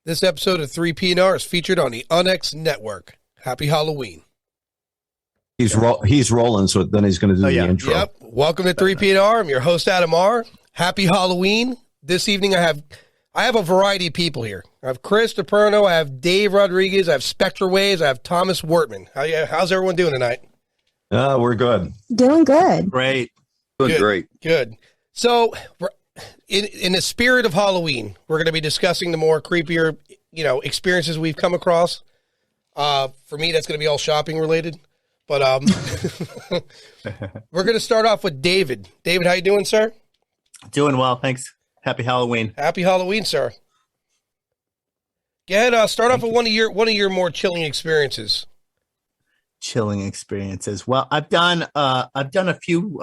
This episode of 3PNR is featured on the Unex Network. Happy Halloween. He's rolling, so then he's going to do the intro. Yep. Welcome to 3PNR. I'm your host, Adam R. Happy Halloween. This evening I have a variety of people here. I have Chris Deperno, I have Dave Rodriguez, I have Spectrewaves, I have Thomas Wertman. How's everyone doing tonight? We're good. Doing good. Great. Doing great. Good. So in the spirit of Halloween, we're going to be discussing the more creepier, experiences we've come across. For me, that's going to be all shopping related. But we're going to start off with David. David, how you doing, sir? Doing well, thanks. Happy Halloween. Happy Halloween, sir. Go ahead. Start off with one of your more chilling experiences. Chilling experiences. Well, I've done a few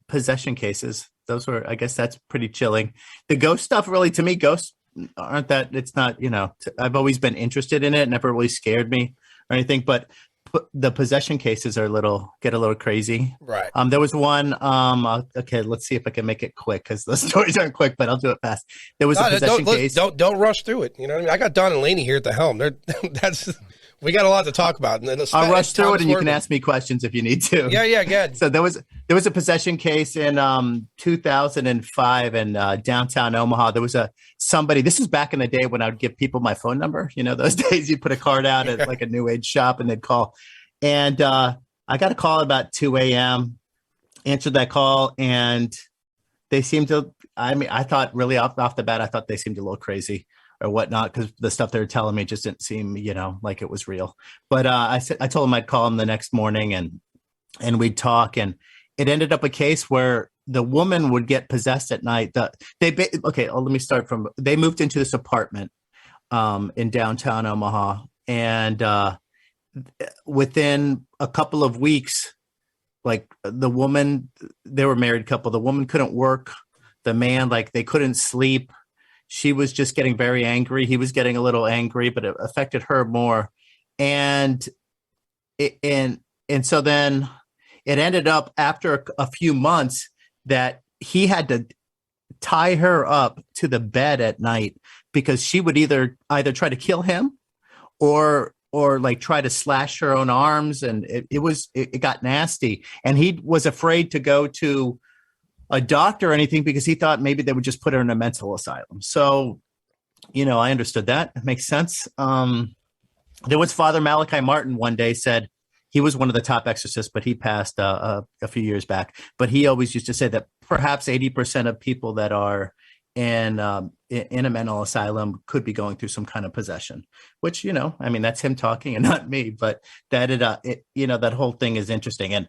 possession cases. Those were, I guess that's pretty chilling. The ghost stuff, really, to me, ghosts aren't that, it's not, I've always been interested in it, never really scared me or anything, but the possession cases are get a little crazy. Right. There was one, okay, let's see if I can make it quick because the stories aren't quick, but I'll do it fast. There was a possession case. Don't rush through it. You know what I mean? I got Don and Laynee here at the helm. We got a lot to talk about. I'll rush through it, and you can ask me questions if you need to. Yeah, good. So there was a possession case in 2005 in downtown Omaha. There was somebody. This is back in the day when I would give people my phone number. Those days you put a card out at like a new age shop and they'd call. And I got a call about 2 a.m. Answered that call, and they seemed to. I thought really off the bat, I thought they seemed a little crazy or whatnot, because the stuff they were telling me just didn't seem, like it was real. But I told them I'd call them the next morning and we'd talk. And it ended up a case where the woman would get possessed at night. Let me start from, they moved into this apartment in downtown Omaha. And within a couple of weeks, like the woman, they were a married couple. The woman couldn't work. The man, they couldn't sleep. She was just getting very angry. He was getting a little angry, but it affected her more. And so then it ended up after a few months that he had to tie her up to the bed at night because she would either try to kill him or try to slash her own arms. And it got nasty. And he was afraid to go to a doctor or anything because he thought maybe they would just put her in a mental asylum. So, I understood that. It makes sense. There was Father Malachi Martin one day said he was one of the top exorcists, but he passed a few years back. But he always used to say that perhaps 80% of people that are in a mental asylum could be going through some kind of possession, which, that's him talking and not me, but that that whole thing is interesting. And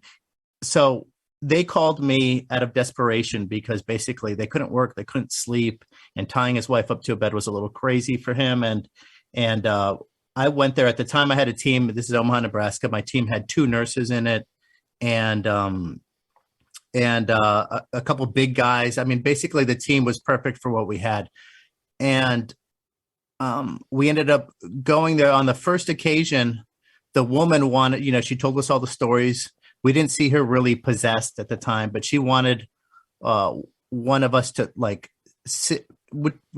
so they called me out of desperation because basically they couldn't work, they couldn't sleep, and tying his wife up to a bed was a little crazy for him. And I went there. At the time I had a team. This is Omaha, Nebraska. My team had 2 nurses in it and a couple big guys. Basically the team was perfect for what we had. And we ended up going there on the first occasion. The woman wanted, she told us all the stories. We didn't see her really possessed at the time, but she wanted one of us to sit.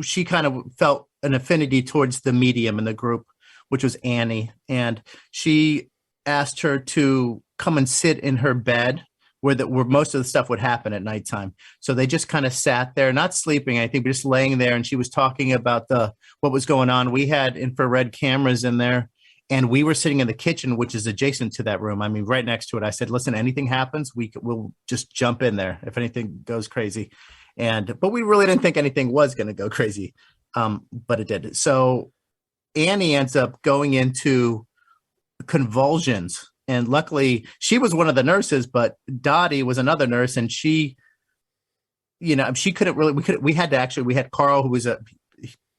She kind of felt an affinity towards the medium in the group, which was Annie. And she asked her to come and sit in her bed where most of the stuff would happen at nighttime. So they just kind of sat there, not sleeping, I think, but just laying there. And she was talking about what was going on. We had infrared cameras in there. And we were sitting in the kitchen, which is adjacent to that room. Right next to it. I said, listen, anything happens, we'll just jump in there if anything goes crazy. But we really didn't think anything was going to go crazy. But it did. So Annie ends up going into convulsions. And luckily she was one of the nurses, but Dottie was another nurse. And she couldn't really, we had Carl, who was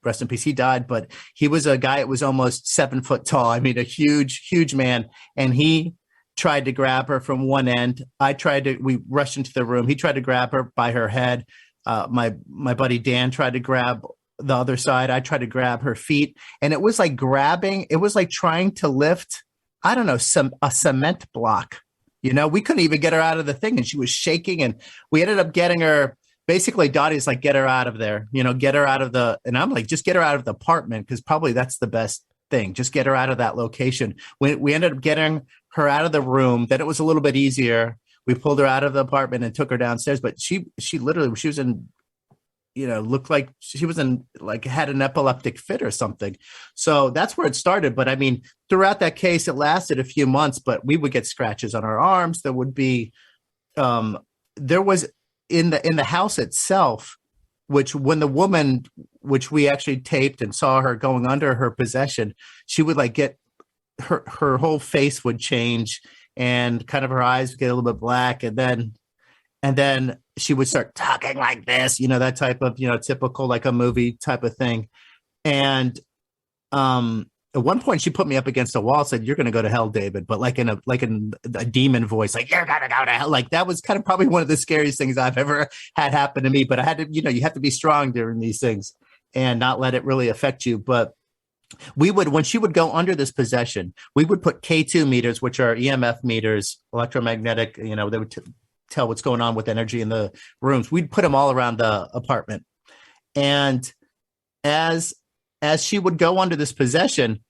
rest in peace, he died, but he was a guy that was almost 7 foot tall. A huge man. And he tried to grab her from one end. We rushed into the room. He tried to grab her by her head. My buddy Dan tried to grab the other side. I tried to grab her feet. And it was like trying to lift, I don't know, a cement block. We couldn't even get her out of the thing. And she was shaking. And we ended up getting her basically Dottie's like, get her out of there, get her out of and I'm like, just get her out of the apartment, because probably that's the best thing. Just get her out of that location. We ended up getting her out of the room. Then it was a little bit easier. We pulled her out of the apartment and took her downstairs, but she literally, she was in, looked like she was in, like, had an epileptic fit or something. So that's where it started. But I mean, throughout that case, it lasted a few months, but we would get scratches on our arms. There would be, there was in the house itself, which when the woman, which we actually taped and saw her going under her possession, she would like get her whole face would change and kind of her eyes would get a little bit black. And then she would start talking like this, that type of, typical, like a movie type of thing. And at one point she put me up against a wall, said, "You're going to go to hell, David," but like in a demon voice, like, "You're going to go to hell." Like that was kind of probably one of the scariest things I've ever had happen to me. But I had to, you have to be strong during these things and not let it really affect you. But we would, when she would go under this possession, we would put K2 meters, which are EMF meters, electromagnetic, they would tell what's going on with energy in the rooms. We'd put them all around the apartment. And as she would go under this possession,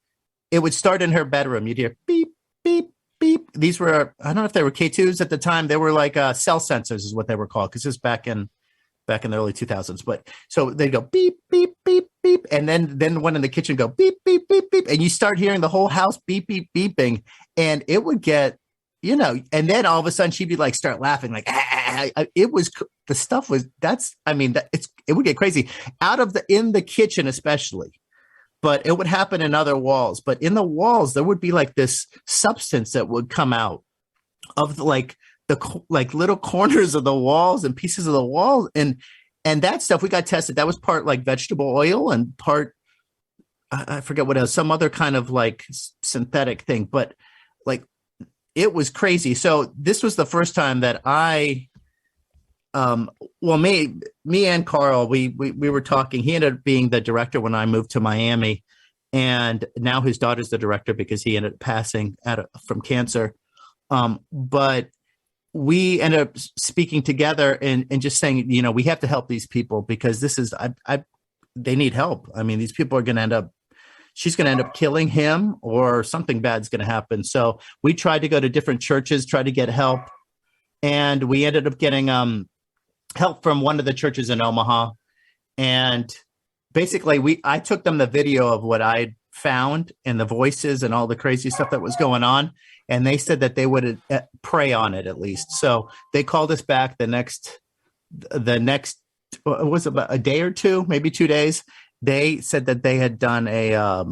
it would start in her bedroom. You'd hear beep, beep, beep. These were, I don't know if they were K2s at the time. They were like cell sensors is what they were called, because this is back in the early 2000s. But so they'd go beep, beep, beep, beep. And then one in the kitchen go beep, beep, beep, beep. And you start hearing the whole house beep, beep, beeping. And it would get, and then all of a sudden she'd be like, start laughing, like, it was, the stuff was, it would get crazy in the kitchen, especially, but it would happen in other walls. But in the walls, there would be like this substance that would come out of the little corners of the walls and pieces of the walls. And that stuff we got tested. That was part like vegetable oil and part, I forget what else, some other kind of like synthetic thing, but like, it was crazy. So this was the first time that me and Carl, we were talking. He ended up being the director when I moved to Miami, and now his daughter's the director because he ended up passing from cancer. But we ended up speaking together and just saying, we have to help these people, because this is, they need help. I mean, these people are going to end up, she's going to end up killing him, or something bad's going to happen. So we tried to go to different churches, try to get help. And we ended up getting help from one of the churches in Omaha. And basically I took them the video of what I found and the voices and all the crazy stuff that was going on. And they said that they would pray on it at least. So they called us back the next, it was about a day or two, maybe 2 days. They said that they had done a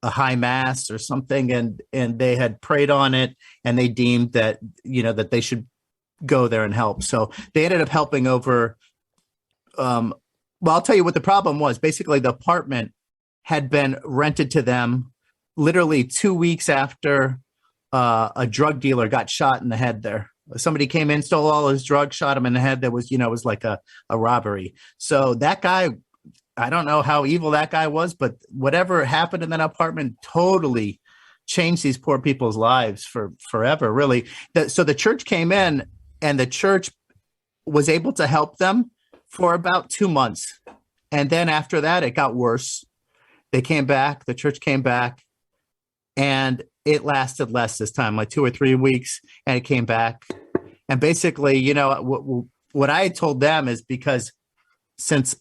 high mass or something, and they had prayed on it, and they deemed that, that they should go there and help. So they ended up helping over. Well, I'll tell you what the problem was. Basically, the apartment had been rented to them literally 2 weeks after a drug dealer got shot in the head there. Somebody came in, stole all his drugs, shot him in the head. That was, it was like a robbery. So that guy, I don't know how evil that guy was, but whatever happened in that apartment totally changed these poor people's lives forever, really. So the church came in, and the church was able to help them for about 2 months. And then after that, it got worse. They came back, the church came back, and it lasted less this time, like 2 or 3 weeks, and it came back. And basically, what I had told them is, because since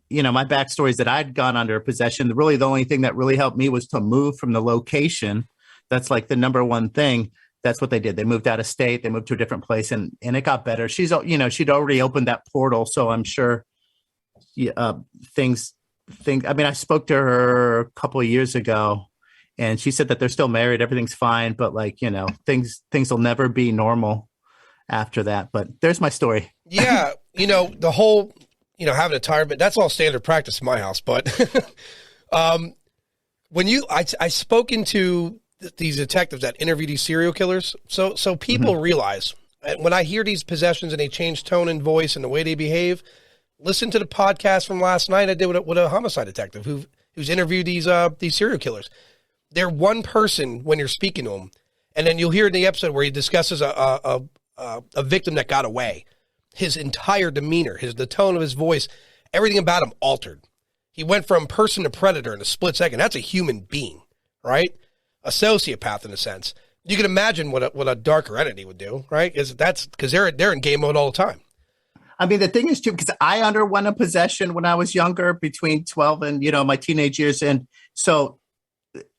my backstory is that I'd gone under possession, really the only thing that really helped me was to move from the location. That's like the number one thing. That's what they did. They moved out of state. They moved to a different place, and it got better. She'd already opened that portal. So I'm sure things. I mean, I spoke to her a couple of years ago, and she said that they're still married. Everything's fine, but things will never be normal after that. But there's my story. Yeah. The whole, having a tire, but that's all standard practice in my house. But when I spoke into these detectives that interview these serial killers, so people realize, when I hear these possessions and they change tone and voice and the way they behave, listen to the podcast from last night I did with a homicide detective who's interviewed these serial killers. They're one person when you're speaking to them, and then you'll hear in the episode where he discusses a victim that got away. his entire demeanor, the tone of his voice, everything about him altered. He went from person to predator in a split second. That's a human being, right? A sociopath in a sense. You can imagine what a darker entity would do, right? Because they're in game mode all the time. I mean, the thing is too, because I underwent a possession when I was younger, between 12 and, my teenage years. And so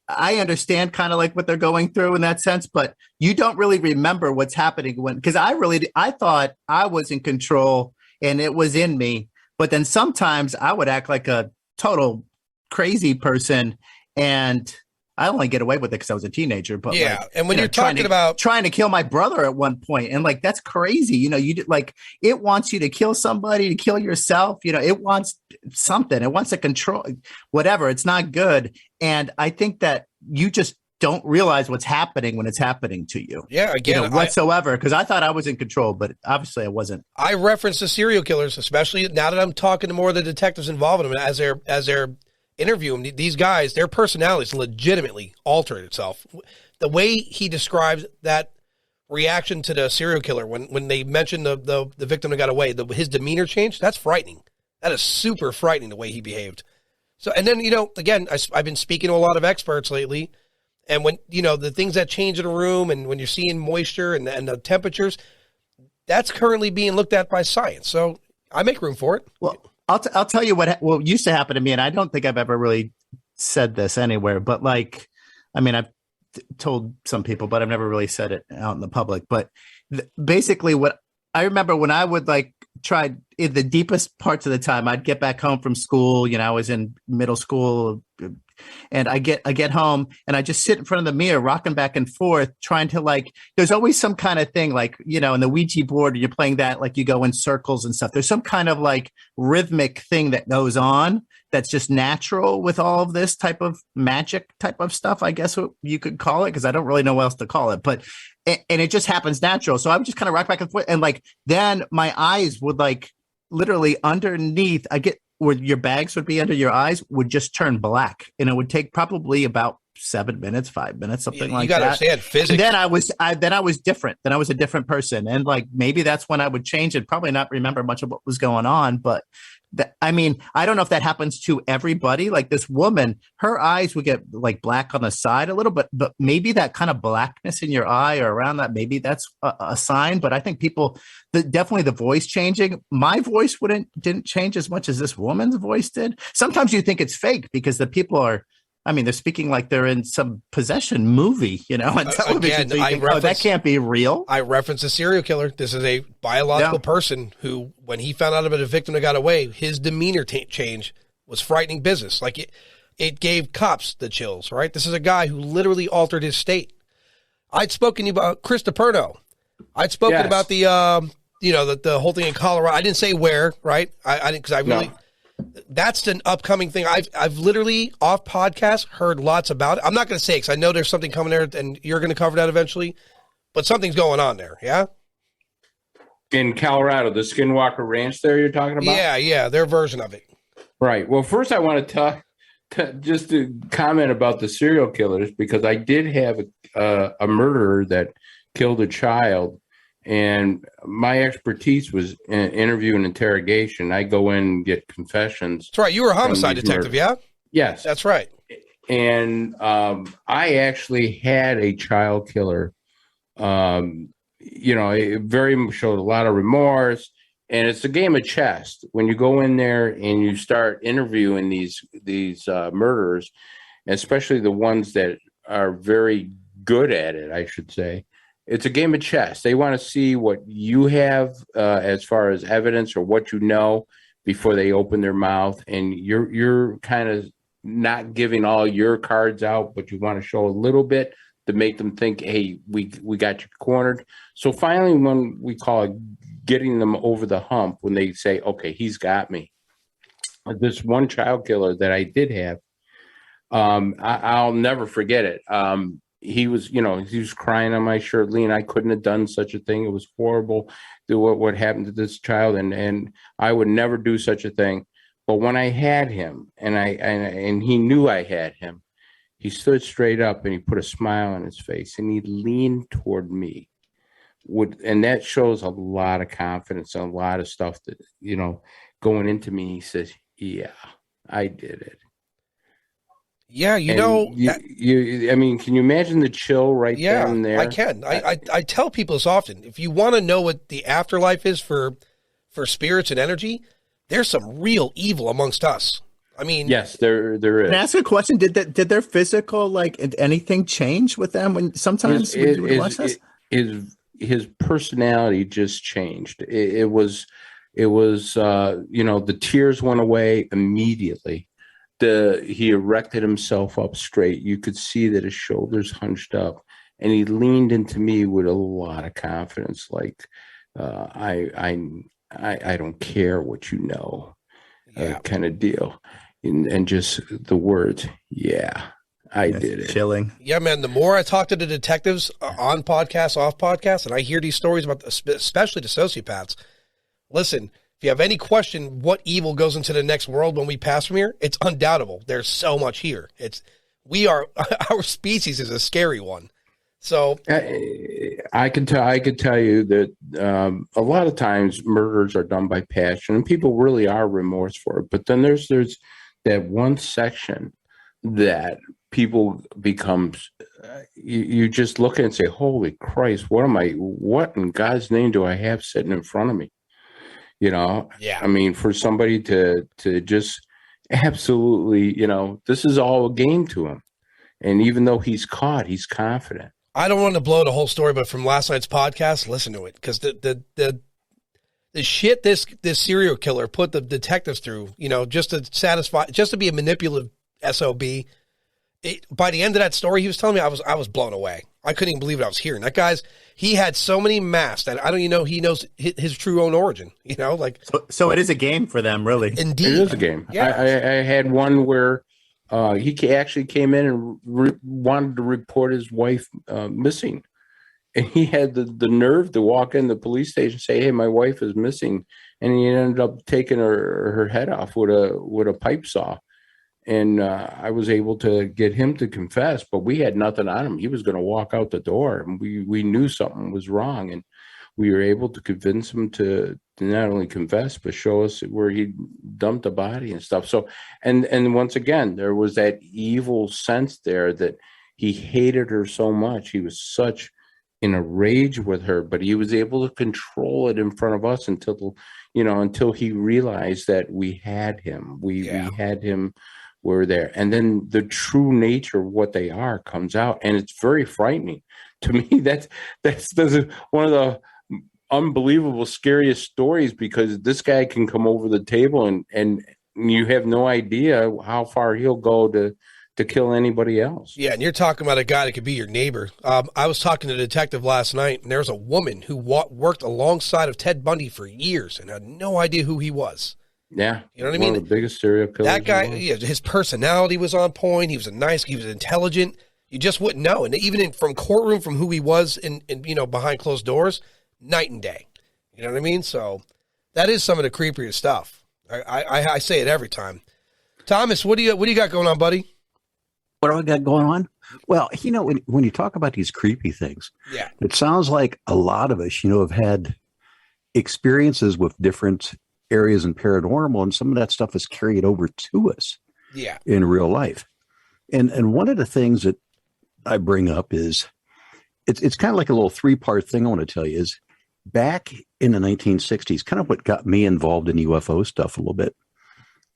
I understand kind of like what they're going through in that sense, but you don't really remember what's happening because I thought I was in control and it was in me. But then sometimes I would act like a total crazy person, and I only get away with it because I was a teenager. But yeah, and when you're talking about trying to kill my brother at one point, and like that's crazy. It wants you to kill somebody, to kill yourself. It wants something. It wants to control whatever. It's not good, and I think that you just don't realize what's happening when it's happening to you. Yeah, again, whatsoever. Because I thought I was in control, but obviously I wasn't. I reference the serial killers, especially now that I'm talking to more of the detectives involved in them as they're interviewing these guys. Their personalities legitimately altered itself. The way he describes that reaction to the serial killer when they mentioned the victim that got away, his demeanor changed. That's frightening. That is super frightening the way he behaved. So, and then again, I've been speaking to a lot of experts lately. And when, the things that change in a room and when you're seeing moisture and the temperatures, that's currently being looked at by science. So I make room for it. Well, I'll tell you what used to happen to me. And I don't think I've ever really said this anywhere, but I've told some people, but I've never really said it out in the public. But basically what I remember when I would try in the deepest parts of the time, I'd get back home from school. I was in middle school, and I get home and I just sit in front of the mirror, rocking back and forth, trying to there's always some kind of thing in the Ouija board, you're playing that, you go in circles and stuff. There's some kind of rhythmic thing that goes on that's just natural with all of this type of magic type of stuff, I guess what you could call it, because I don't really know what else to call it. But and it just happens natural. So I would just kind of rock back and forth, and then my eyes would literally underneath, I get where your bags would be under your eyes, would just turn black, and it would take probably about 7 minutes, 5 minutes, something like that. You got to understand physics. And then I was different. Then I was a different person, and maybe that's when I would change and probably not remember much of what was going on. But I don't know if that happens to everybody. This woman, her eyes would get black on the side a little, but maybe that kind of blackness in your eye or around that, maybe that's a sign. But I think definitely the voice changing. My voice didn't change as much as this woman's voice did. Sometimes you think it's fake because the people are, they're speaking like they're in some possession movie, on television. Again, so that can't be real. I reference a serial killer. This is a biological person who, when he found out about a victim that got away, his demeanor change was frightening business. It gave cops the chills, right? This is a guy who literally altered his state. I'd spoken to you about Chris Deperno. I'd spoken about the whole thing in Colorado. I didn't say where, right? I didn't, because I really... No. That's an upcoming thing. I've literally off podcast heard lots about it. I'm not going to say because I know there's something coming there, and you're going to cover that eventually. But something's going on there, yeah. In Colorado, the Skinwalker Ranch, there you're talking about? Yeah, their version of it. Right. Well, first I want to just to comment about the serial killers, because I did have a murderer that killed a child. And my expertise was in interview and interrogation. I go in and get confessions. That's right. You were a homicide detective, yeah? Yes. That's right. And I actually had a child killer. It very showed a lot of remorse. And it's a game of chess. When you go in there and you start interviewing these murderers, especially the ones that are very good at it, I should say, it's a game of chess. They want to see what you have as far as evidence or what you know before they open their mouth. And you're kind of not giving all your cards out, but you want to show a little bit to make them think, hey, we got you cornered. So finally, when we call it getting them over the hump, when they say, okay, he's got me. This one child killer that I did have, I'll never forget it. He was crying on my shirt, Lee, and I couldn't have done such a thing. It was horrible what happened to this child, and I would never do such a thing. But when I had him, and he knew I had him, he stood straight up and he put a smile on his face and he leaned toward me. and that shows a lot of confidence and a lot of stuff that, going into me, he says, yeah, I did it. Yeah, I mean, can you imagine the chill right then and there? I can. I tell people this often. If you want to know what the afterlife is for spirits and energy, there's some real evil amongst us. I mean, yes, there is. Can I ask a question? Did their physical, anything change with them when sometimes when you would watch this? His personality just changed. It was the tears went away immediately. He erected himself up straight. You could see that his shoulders hunched up, and he leaned into me with a lot of confidence, like, I don't care what you know, kind of deal. And just the words, yeah, I did it. Chilling. Yeah, man. The more I talk to the detectives on podcasts, off podcasts, and I hear these stories about, especially the sociopaths. Listen, if you have any question what evil goes into the next world when we pass from here, it's undoubtable. There's so much here. Our species is a scary one. So I could tell you that a lot of times murders are done by passion, and people really are remorseful. But then there's that one section that people becomes, you just look at and say, holy Christ, what in God's name do I have sitting in front of me? Yeah. I mean, for somebody to just absolutely, this is all a game to him. And even though he's caught, he's confident. I don't want to blow the whole story, but from last night's podcast, listen to it. Because the shit this serial killer put the detectives through, just to be a manipulative SOB. By the end of that story, he was telling me, I was blown away. I couldn't even believe what I was hearing. That he had so many masks that I don't even know he knows his true own origin. So it is a game for them, really. Indeed, it is a game. Yeah. I had one where he actually came in and wanted to report his wife missing, and he had the nerve to walk in the police station and say, "Hey, my wife is missing," and he ended up taking her head off with a pipe saw. And I was able to get him to confess, but we had nothing on him. He was going to walk out the door, and we knew something was wrong, and we were able to convince him to not only confess but show us where he dumped the body and stuff. So, and once again, there was that evil sense there that he hated her so much. He was such in a rage with her, but he was able to control it in front of us until he realized that we had him. We had him. We're there. And then the true nature of what they are comes out, and it's very frightening to me. That's one of the unbelievable, scariest stories, because this guy can come over the table and you have no idea how far he'll go to kill anybody else. Yeah, and you're talking about a guy that could be your neighbor. I was talking to a detective last night, and there's a woman who worked alongside of Ted Bundy for years and had no idea who he was. Yeah. You know what I mean? One of the biggest serial killers. That guy, his personality was on point. He was he was intelligent. You just wouldn't know. And even from courtroom, from who he was in behind closed doors, night and day. You know what I mean? So that is some of the creepiest stuff. I say it every time. Thomas, what do you got going on, buddy? What do I got going on? Well, when you talk about these creepy things, it sounds like a lot of us, have had experiences with different areas in paranormal, and some of that stuff is carried over to us in real life. And one of the things that I bring up is it's kind of like a little three-part thing I want to tell you is back in the 1960s, kind of what got me involved in UFO stuff a little bit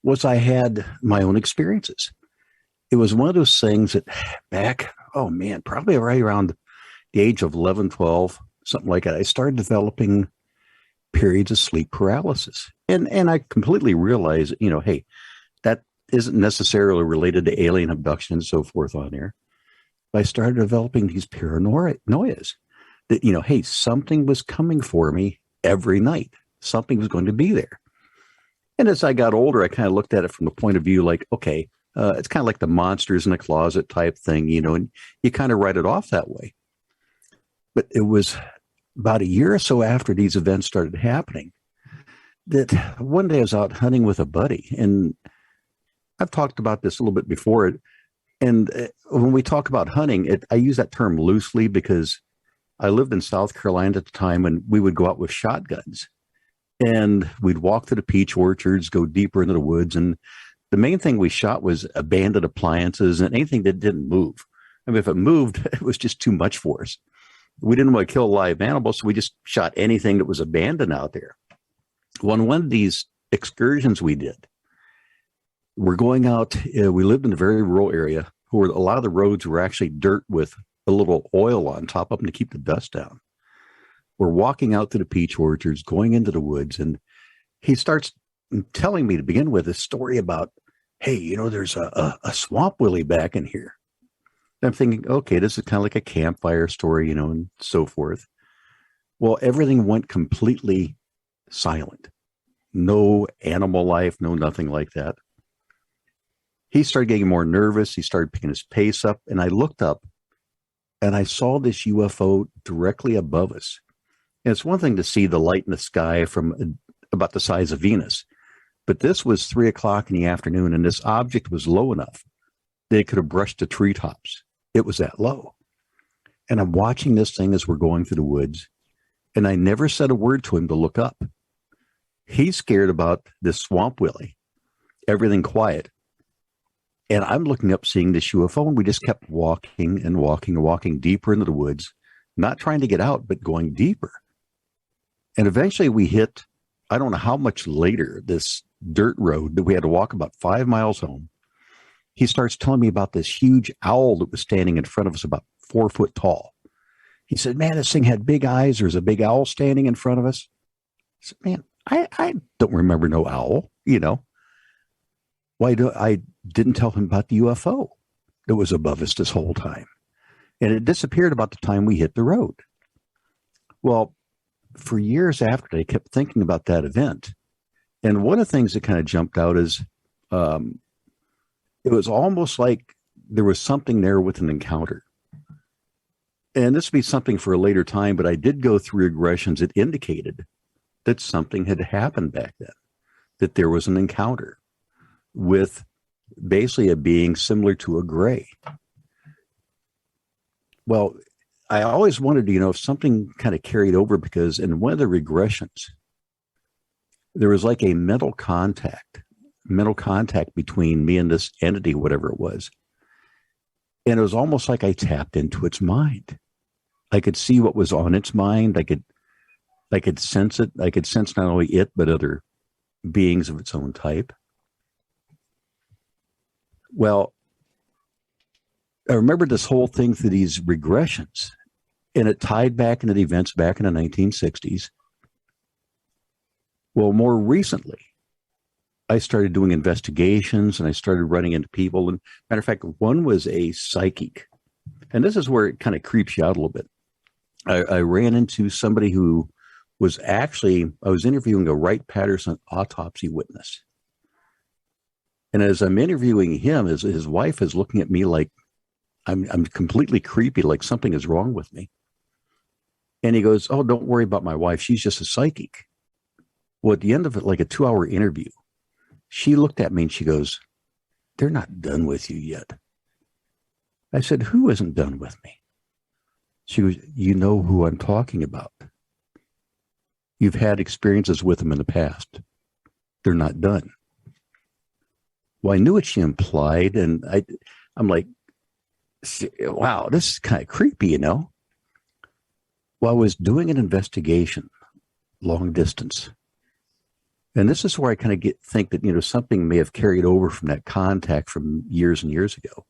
was I had my own experiences. It was one of those things that back, probably right around the age of 11, 12, something like that, I started developing periods of sleep paralysis. And I completely realized, hey, that isn't necessarily related to alien abduction and so forth on there. But I started developing these paranoias that, hey, something was coming for me every night. Something was going to be there. And as I got older, I kind of looked at it from the point of view like, okay, it's kind of like the monsters in the closet type thing, and you kind of write it off that way. But it was about a year or so after these events started happening that one day I was out hunting with a buddy, and I've talked about this a little bit before. And when we talk about hunting, I use that term loosely because I lived in South Carolina at the time, and we would go out with shotguns. And we'd walk to the peach orchards, go deeper into the woods. And the main thing we shot was abandoned appliances and anything that didn't move. I mean, if it moved, it was just too much for us. We didn't want to kill live animals, so we just shot anything that was abandoned out there. On one of these excursions we did, we're going out, we lived in a very rural area where a lot of the roads were actually dirt with a little oil on top of them to keep the dust down. We're walking out to the peach orchards, going into the woods, and he starts telling me to begin with a story about, hey, you know, there's a swamp willie back in here. And I'm thinking, okay, this is kind of like a campfire story, you know, and so forth. Well, everything went completely silent. No animal life, no nothing like that. He started getting more nervous. He started picking his pace up, and I looked up, and I saw this UFO directly above us. And it's one thing to see the light in the sky from about the size of Venus, but this was 3 o'clock in the afternoon, and this object was low enough that it could have brushed the treetops. It was that low. And I'm watching this thing as we're going through the woods, and I never said a word to him to look up. He's scared about this swamp willie, everything quiet. And I'm looking up, seeing this UFO, and we just kept walking and walking and walking deeper into the woods, not trying to get out, but going deeper. And eventually we hit, I don't know how much later, this dirt road that we had to walk about 5 miles home. He starts telling me about this huge owl that was standing in front of us about 4 foot tall. He said, man, this thing had big eyes. There's a big owl standing in front of us. I said, man, I don't remember no owl, you know. Why do I didn't tell him about the UFO that was above us this whole time. And it disappeared about the time we hit the road. Well, for years after, I kept thinking about that event. And one of the things that kind of jumped out is it was almost like there was something there with an encounter. And this would be something for a later time, but I did go through regressions that indicated that something had happened back then, that there was an encounter with basically a being similar to a gray. Well, I always wondered, you know, if something kind of carried over, because in one of the regressions, there was like a mental contact between me and this entity, whatever it was. And it was almost like I tapped into its mind. I could see what was on its mind. I could sense it. I could sense not only it, but other beings of its own type. Well, I remember this whole thing through these regressions, and it tied back into the events back in the 1960s. Well, more recently, I started doing investigations, and I started running into people. And matter of fact, one was a psychic. And this is where it kind of creeps you out a little bit. I ran into somebody who was actually, I was interviewing a Wright-Patterson autopsy witness. And as I'm interviewing him, his wife is looking at me like I'm completely creepy, like something is wrong with me. And he goes, oh, don't worry about my wife. She's just a psychic. Well, at the end of it, like a 2-hour interview, she looked at me and she goes, they're not done with you yet. I said, who isn't done with me? She goes, you know who I'm talking about. You've had experiences with them in the past. They're not done. Well, I knew what she implied, and I'm like, wow, this is kind of creepy, you know? Well, I was doing an investigation, long distance. And this is where I kind of think that, you know, something may have carried over from that contact from years and years ago.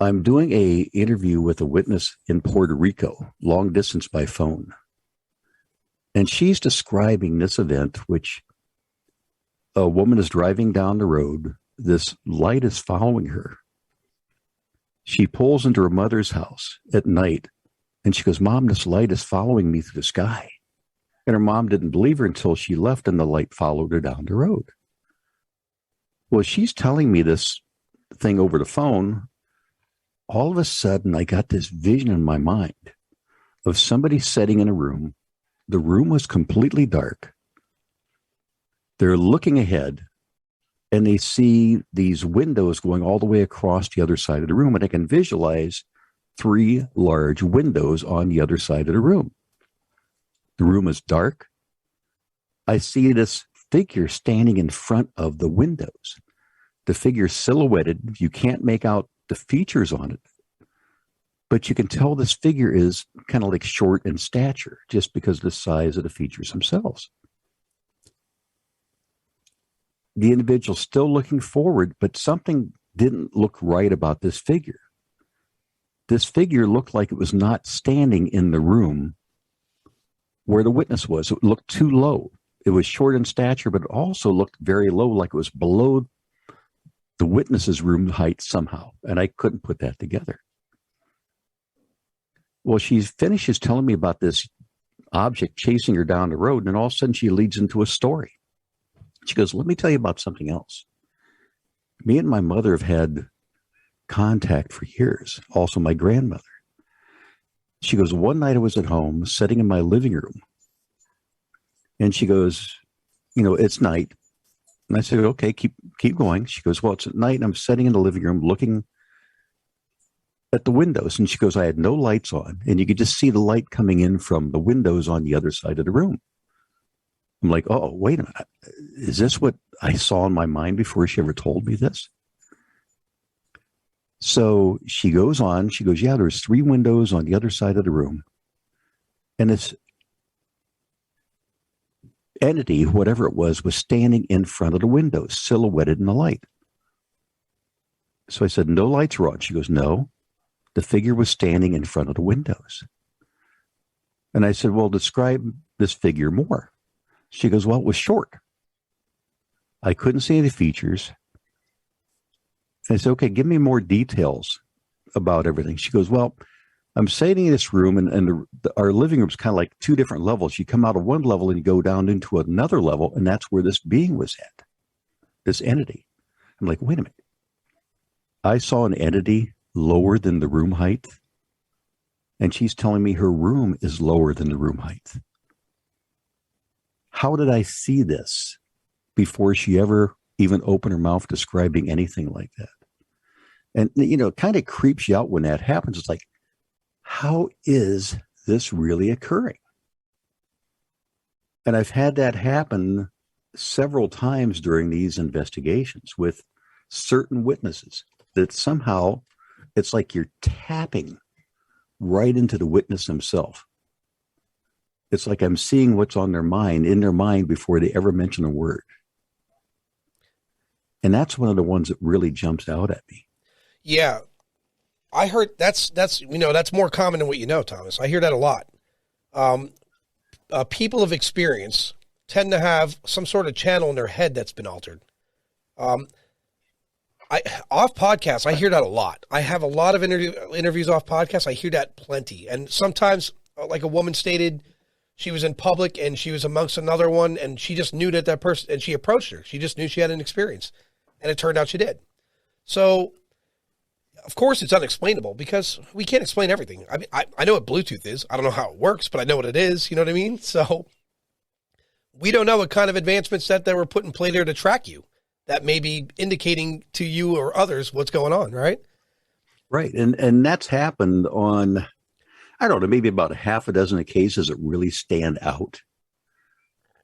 I'm doing a interview with a witness in Puerto Rico, long distance by phone. And she's describing this event, which a woman is driving down the road. This light is following her. She pulls into her mother's house at night, and she goes, Mom, this light is following me through the sky. And her mom didn't believe her until she left, and the light followed her down the road. Well, she's telling me this thing over the phone. All of a sudden, I got this vision in my mind of somebody sitting in a room. The room was completely dark. They're looking ahead, and they see these windows going all the way across the other side of the room, and I can visualize 3 large windows on the other side of the room. The room is dark. I see this figure standing in front of the windows. The figure silhouetted. You can't make out the features on it, but you can tell this figure is kind of like short in stature just because of the size of the features themselves. The individual's still looking forward, but something didn't look right about this figure. This figure looked like it was not standing in the room where the witness was. It looked too low. It was short in stature, but it also looked very low, like it was below the witness's room height somehow. And I couldn't put that together. Well, she finishes telling me about this object chasing her down the road, and then all of a sudden she leads into a story. She goes, let me tell you about something else. Me and my mother have had contact for years, also my grandmother. She goes, one night I was at home sitting in my living room, and she goes, it's night. And I said, okay, keep going. She goes, well, it's at night and I'm sitting in the living room looking at the windows. And she goes, I had no lights on, and you could just see the light coming in from the windows on the other side of the room. I'm like, oh, wait a minute. Is this what I saw in my mind before she ever told me this? So she goes on. She goes, yeah, there's 3 windows on the other side of the room. And this entity, whatever it was standing in front of the windows, silhouetted in the light. So I said, no lights were on. She goes, no, the figure was standing in front of the windows. And I said, well, describe this figure more. She goes, well, it was short. I couldn't see any features. And I said, okay, give me more details about everything. She goes, well, I'm sitting in this room, and our living room's kind of like 2 different levels. You come out of one level and you go down into another level, and that's where this being was at, this entity. I'm like, wait a minute. I saw an entity lower than the room height, and she's telling me her room is lower than the room height. How did I see this before she ever even opened her mouth describing anything like that? And, it kind of creeps you out when that happens. It's like, how is this really occurring? And I've had that happen several times during these investigations with certain witnesses, that somehow it's like you're tapping right into the witness himself. It's like I'm seeing what's on their mind, in their mind, before they ever mention a word. And that's one of the ones that really jumps out at me. Yeah. I heard that's more common than what you know, Thomas. I hear that a lot. People of experience tend to have some sort of channel in their head that's been altered. Off podcasts, I hear that a lot. I have a lot of interviews off podcasts. I hear that plenty. And sometimes, like a woman stated, she was in public and she was amongst another one, and she just knew that person, and she approached her. She just knew she had an experience, and it turned out she did. So, of course, it's unexplainable because we can't explain everything. I mean, I know what Bluetooth is. I don't know how it works, but I know what it is. You know what I mean? So we don't know what kind of advancements that were put in play there to track you, that may be indicating to you or others what's going on, right? Right. And that's happened on, I don't know, maybe about 6 cases that really stand out.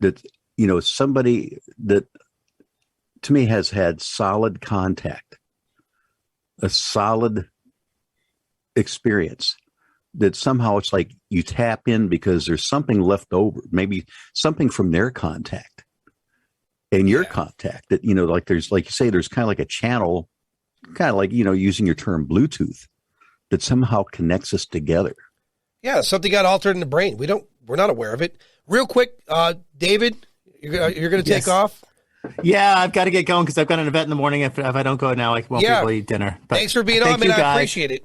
That, somebody that to me has had solid contact, a solid experience, that somehow it's like you tap in because there's something left over, maybe something from their contact and your contact that, like there's, like you say, there's kind of like a channel, kind of like, using your term Bluetooth, that somehow connects us together. Yeah. Something got altered in the brain. We're not aware of it. Real quick, David, you're going to take off. Yeah, I've got to get going because I've got an event in the morning. If I don't go now, I won't be able to eat dinner. But thanks for being on, man. I appreciate it.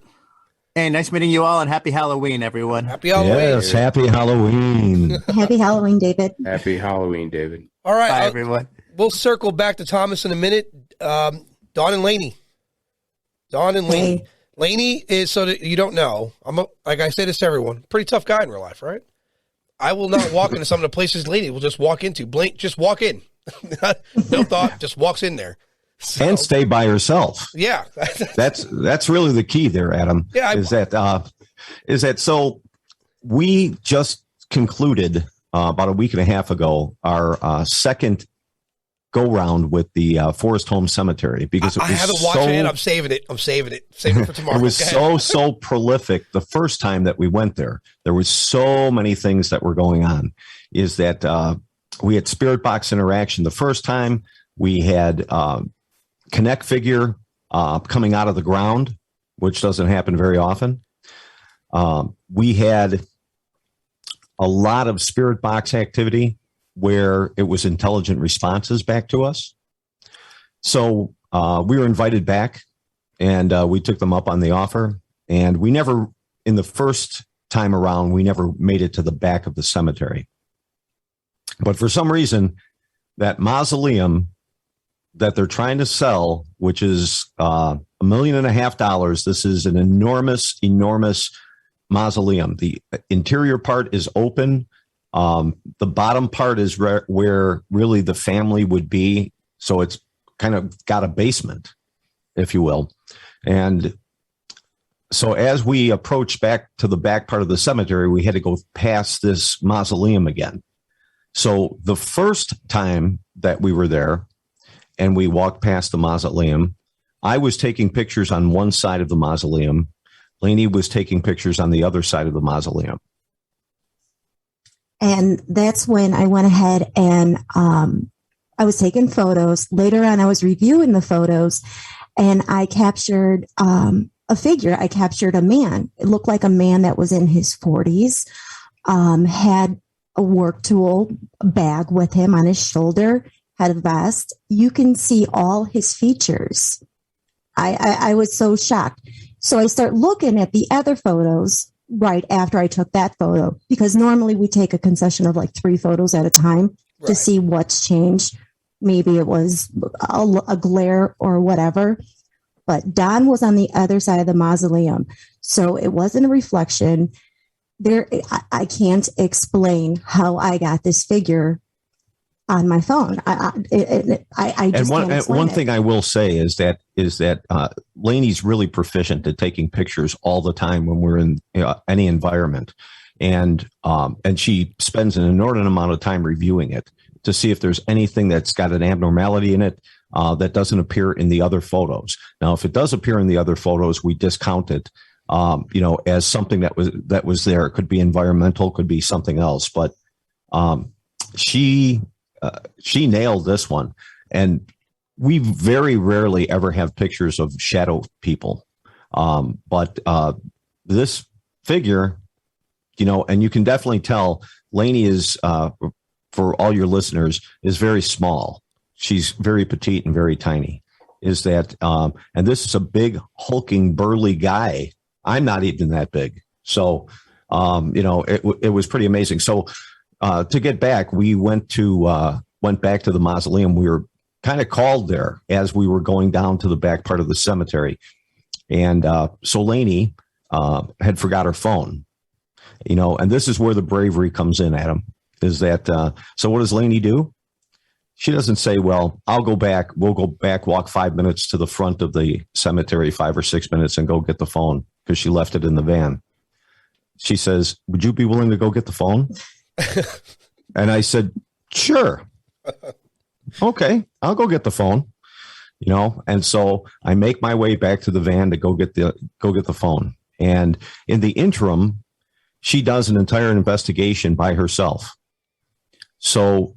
Hey, nice meeting you all, and happy Halloween, everyone. Happy Halloween. Yes, happy Halloween. Happy Halloween, David. Happy Halloween, David. All right. Bye, everyone. We'll circle back to Thomas in a minute. Dawn and Laynee. Hey. Laynee is, so that you don't know, like I say this to everyone, pretty tough guy in real life, right? I will not walk into some of the places Laynee will just walk into. Just walk in. No thought, just walks in there. and stay by herself. Yeah. That's really the key there, Adam. Yeah. Is that so we just concluded about a week and a half ago our second go round with the Forest Home Cemetery, because it was I haven't watched it. I'm saving it. Save it for tomorrow. It was so prolific the first time that we went there. There was so many things that were going on. Is that we had spirit box interaction the first time. We had Connect figure coming out of the ground, which doesn't happen very often. We had a lot of spirit box activity where it was intelligent responses back to us. So we were invited back, and we took them up on the offer. And we never, in the first time around, we never made it to the back of the cemetery. But for some reason, that mausoleum that they're trying to sell, which is $1.5 million, this is an enormous mausoleum. The interior part is open. The bottom part is where really the family would be. So it's kind of got a basement, if you will. And so as we approached back to the back part of the cemetery, we had to go past this mausoleum again. So the first time that we were there and we walked past the mausoleum, I was taking pictures on one side of the mausoleum. Laynee was taking pictures on the other side of the mausoleum. And that's when I went ahead and I was taking photos. Later on, I was reviewing the photos, and I captured a figure. I captured a man. It looked like a man that was in his 40s, had a work tool bag with him on his shoulder, had a vest. You can see all his features. I was so shocked. So I start looking at the other photos right after I took that photo, because normally we take a concession of like 3 photos at a time to see what's changed. Maybe it was a glare or whatever, but Don was on the other side of the mausoleum. So it wasn't a reflection there. I can't explain how I got this figure on my phone. I just can't explain one it. thing I will say is that Laynee's really proficient at taking pictures all the time when we're in any environment, and she spends an inordinate amount of time reviewing it to see if there's anything that's got an abnormality in it that doesn't appear in the other photos. Now, if it does appear in the other photos, we discount it, as something that was there. It could be environmental, could be something else, but she nailed this one. And we very rarely ever have pictures of shadow people. But this figure, and you can definitely tell Laynee is, for all your listeners, is very small. She's very petite and very tiny. Is that, and this is a big, hulking, burly guy. I'm not even that big. So, it was pretty amazing. So, to get back, we went back to the mausoleum. We were kind of called there as we were going down to the back part of the cemetery. And so Laynee had forgot her phone, and this is where the bravery comes in, Adam, is that, so what does Laynee do? She doesn't say, well, I'll go back. We'll go back, walk 5 minutes to the front of the cemetery, 5 or 6 minutes, and go get the phone, because she left it in the van. She says, would you be willing to go get the phone? And I said, sure. Okay, I'll go get the phone. And so I make my way back to the van to go get the phone. And in the interim, she does an entire investigation by herself. So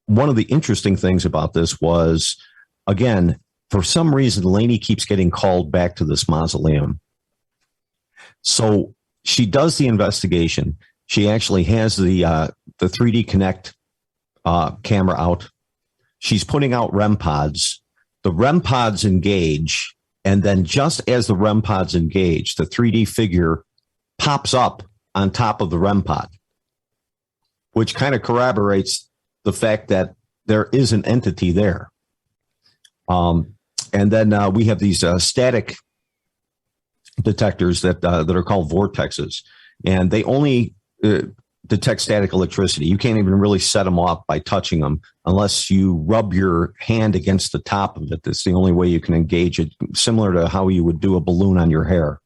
one of the interesting things about this was, again, for some reason, Laynee keeps getting called back to this mausoleum. So she does the investigation. She actually has the 3D Connect camera out. She's putting out REM pods. The REM pods engage, and then just as the REM pods engage, the 3D figure pops up on top of the REM pod, which kind of corroborates the fact that there is an entity there. And then we have these static detectors that are called vortexes, and they only detect static electricity. You can't even really set them off by touching them unless you rub your hand against the top of it. That's the only way you can engage it, similar to how you would do a balloon on your hair.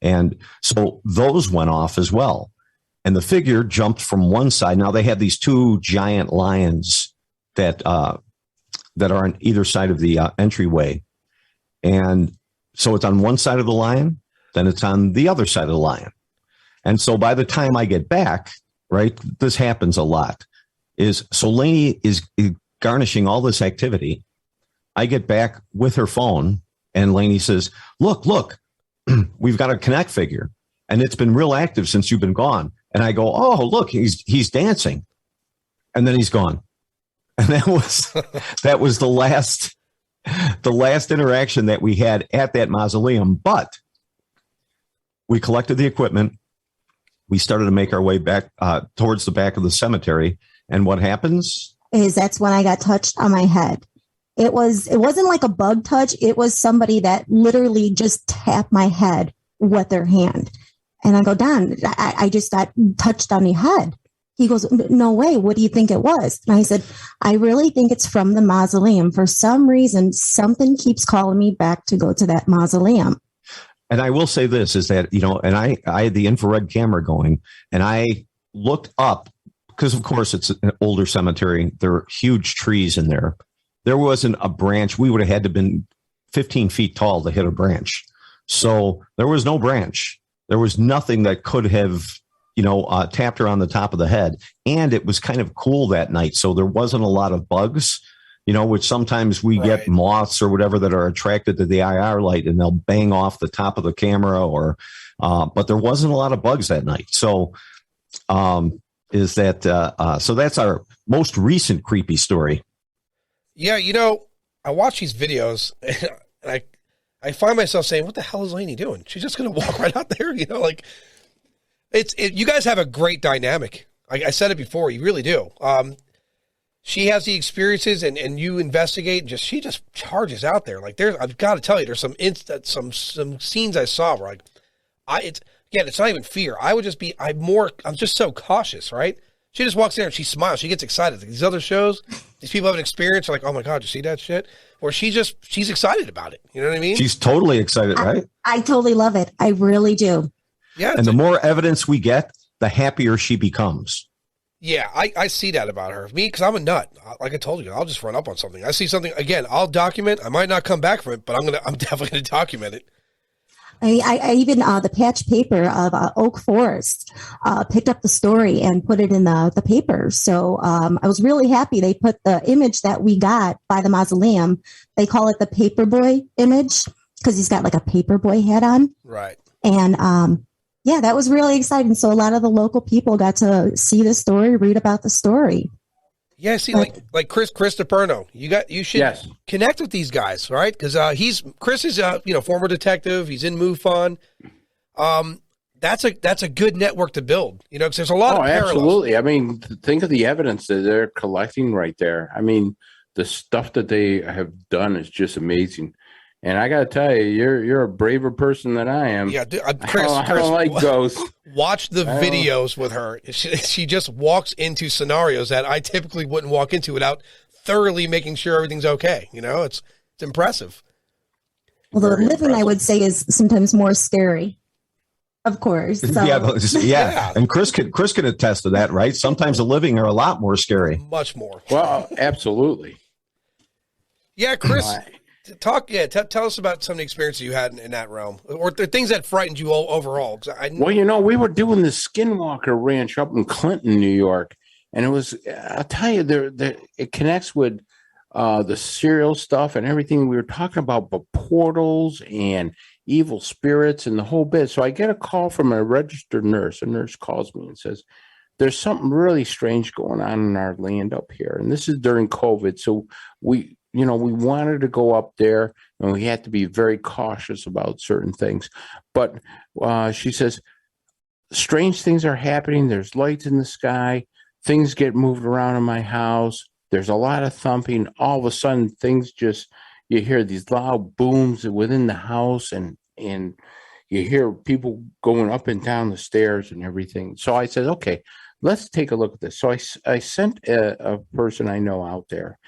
And so those went off as well. And the figure jumped from one side. Now they have these two giant lions that are on either side of the entryway. And so it's on one side of the lion, then it's on the other side of the lion. And so by the time I get back, right, this happens a lot, so Laynee is garnishing all this activity. I get back with her phone and Laynee says, look, we've got a Connect figure and it's been real active since you've been gone. And I go, oh, look, he's dancing. And then he's gone. And that was the last interaction that we had at that mausoleum. But we collected the equipment. We started to make our way back towards the back of the cemetery. And what happens? That's when I got touched on my head. It wasn't like a bug touch. It was somebody that literally just tapped my head with their hand. And I go, Don, I just got touched on the head. He goes, no way. What do you think it was? And I said, I really think it's from the mausoleum. For some reason, something keeps calling me back to go to that mausoleum. And I will say this is that, and I had the infrared camera going and I looked up because, of course, it's an older cemetery. There are huge trees in there. There wasn't a branch. We would have had to have been 15 feet tall to hit a branch. So there was no branch. There was nothing that could have, tapped her on the top of the head. And it was kind of cool that night. So there wasn't a lot of bugs. Which sometimes we get moths or whatever that are attracted to the IR light and they'll bang off the top of the camera but there wasn't a lot of bugs that night. So, so that's our most recent creepy story. Yeah. I watch these videos and I find myself saying, what the hell is Laynee doing? She's just going to walk right out there. You guys have a great dynamic. I said it before. You really do. She has the experiences and you investigate and she just charges out there. I've got to tell you, there's some scenes I saw where it's not even fear. I'm just so cautious, right? She just walks in and she smiles. She gets excited. These other shows, these people have an experience like, oh my God, you see that shit? Or she's excited about it. You know what I mean? She's totally excited, right? I totally love it. I really do. Yeah. And the more evidence we get, the happier she becomes. Yeah, I see that about her. Me, because I'm a nut. Like I told you, I'll just run up on something. I see something, again, I'll document. I might not come back from it, but I'm definitely going to document it. I even, the patch paper of Oak Forest, picked up the story and put it in the paper. So I was really happy they put the image that we got by the mausoleum. They call it the paperboy image because he's got like a paperboy hat on. Right. And yeah, that was really exciting. So a lot of the local people got to see the story, read about the story. Yeah, see, like Chris Deperno, you should connect with these guys, right? Because Chris is former detective. He's in MUFON. That's a good network to build, because there's a lot of parallels. Absolutely. I mean, think of the evidence that they're collecting right there. I mean, the stuff that they have done is just amazing. And I got to tell you, you're a braver person than I am. Yeah, Chris, I don't like ghosts. Watch the videos with her. She just walks into scenarios that I typically wouldn't walk into without thoroughly making sure everything's okay. It's impressive. Well, the living, I would say, is sometimes more scary. Of course. So. Yeah. And Chris can attest to that, right? Sometimes the living are a lot more scary. Much more. Well, absolutely. Yeah, Chris. Tell us about some of the experiences you had in that realm, or the things that frightened you overall. Well, we were doing the Skinwalker Ranch up in Clinton, New York, and it was, I'll tell you, it connects with the serial stuff and everything we were talking about, but portals and evil spirits and the whole bit. So I get a call from a registered nurse. A nurse calls me and says, there's something really strange going on in our land up here. And this is during COVID. So we wanted to go up there and we had to be very cautious about certain things. But she says, strange things are happening. There's lights in the sky. Things get moved around in my house. There's a lot of thumping. All of a sudden, you hear these loud booms within the house and you hear people going up and down the stairs and everything. So I said, okay, let's take a look at this. So I sent a person I know out there,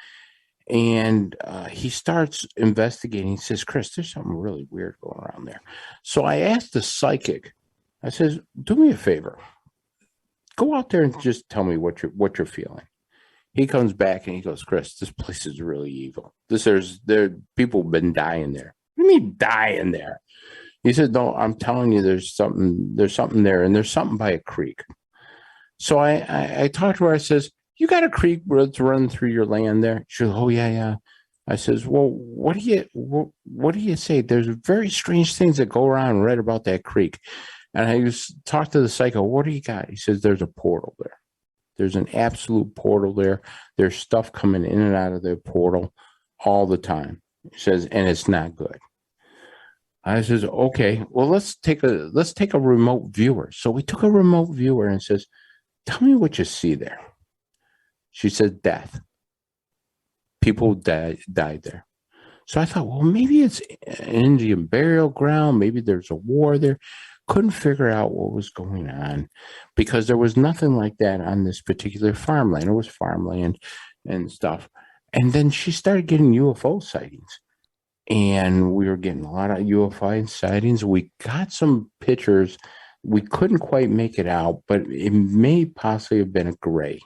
and he starts investigating. He says, Chris, there's something really weird going around there. So I asked the psychic, I says, do me a favor. Go out there and just tell me what you're feeling. He comes back and he goes, Chris, this place is really evil. People have been dying there. What do you mean dying there? He said, no, I'm telling you, there's something there, and there's something by a creek. So I talked to her. I says, you got a creek that's running through your land there? She goes, oh yeah. I says, well, what do you say? There's very strange things that go around right about that creek. And I talked to the psycho. What do you got? He says, there's a portal there. There's an absolute portal there. There's stuff coming in and out of the portal all the time. He says, and it's not good. I says, okay, well, let's take a remote viewer. So we took a remote viewer and says, tell me what you see there. She said, death. People died there. So I thought, well, maybe it's an Indian burial ground. Maybe there's a war there. Couldn't figure out what was going on because there was nothing like that on this particular farmland. It was farmland and stuff. And then she started getting UFO sightings. And we were getting a lot of UFO sightings. We got some pictures. We couldn't quite make it out, but it may possibly have been a gray.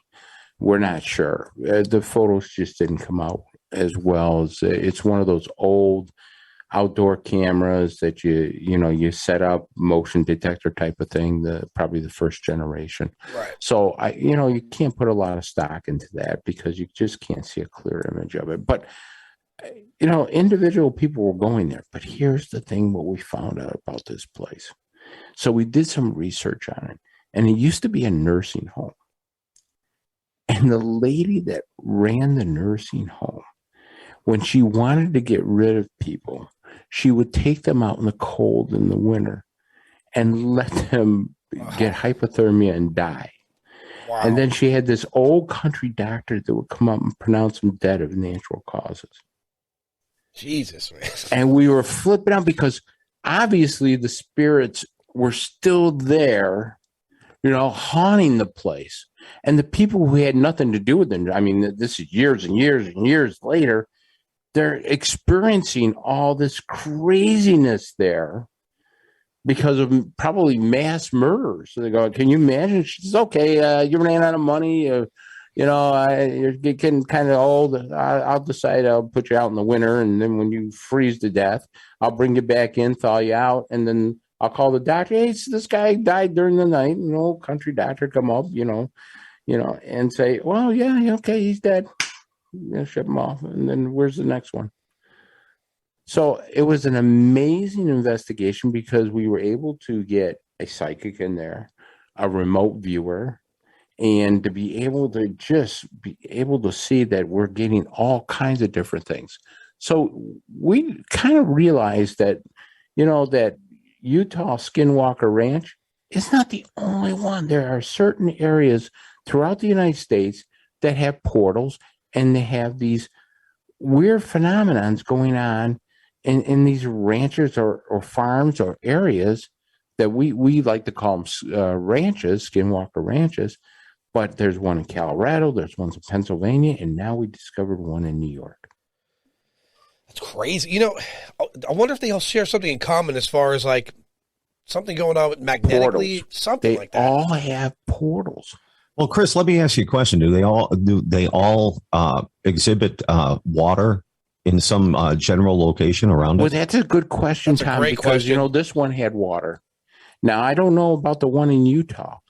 We're not sure. The photos just didn't come out as well. As it's one of those old outdoor cameras that you set up, motion detector type of thing, probably the first generation. Right. So you can't put a lot of stock into that because you just can't see a clear image of it. But individual people were going there. But here's the thing, what we found out about this place. So we did some research on it, and it used to be a nursing home. And the lady that ran the nursing home, when she wanted to get rid of people, she would take them out in the cold in the winter and let them get hypothermia and die. Wow. And then she had this old country doctor that would come up and pronounce them dead of natural causes. Jesus, man. And we were flipping out because obviously the spirits were still there, haunting the place. And the people who had nothing to do with them, I mean, this is years and years and years later, they're experiencing all this craziness there because of probably mass murders. So they go, can you imagine? She says, okay, you ran out of money. You're getting kind of old. I'll decide I'll put you out in the winter. And then when you freeze to death, I'll bring you back in, thaw you out. And then I'll call the doctor. Hey, so this guy died during the night. Country doctor come up, and say, well, yeah, okay, he's dead. Ship him off. And then where's the next one? So it was an amazing investigation because we were able to get a psychic in there, a remote viewer, and to be able to see that we're getting all kinds of different things. So we kind of realized that, that Utah Skinwalker Ranch is not the only one. There are certain areas throughout the United States that have portals, and they have these weird phenomenons going on in these ranches or farms or areas that we like to call them ranches, Skinwalker ranches. But there's one in Colorado, there's one in Pennsylvania, and now we discovered one in New York. That's crazy. I wonder if they all share something in common as far as like something going on with magnetically, portals. Something like that. They all have portals. Well, Chris, let me ask you a question. Do they all exhibit water in some general location around it? Well, that's a good question, Tom, because this one had water. Now, I don't know about the one in Utah,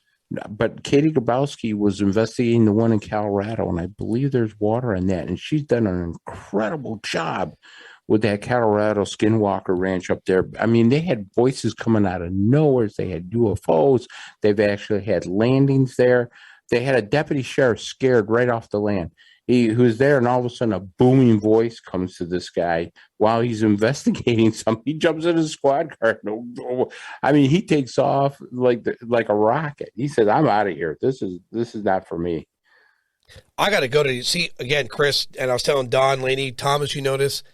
but Katie Grabowski was investigating the one in Colorado, and I believe there's water in that. And she's done an incredible job with that Colorado Skinwalker Ranch up there. I mean, they had voices coming out of nowhere. They had UFOs. They've actually had landings there. They had a deputy sheriff scared right off the land. He was there, and all of a sudden a booming voice comes to this guy while he's investigating something. He jumps in his squad car. I mean, he takes off like a rocket. He says, I'm out of here. This is not for me. I got to go to see, again, Chris, and I was telling Don, Laynee, Thomas, you notice,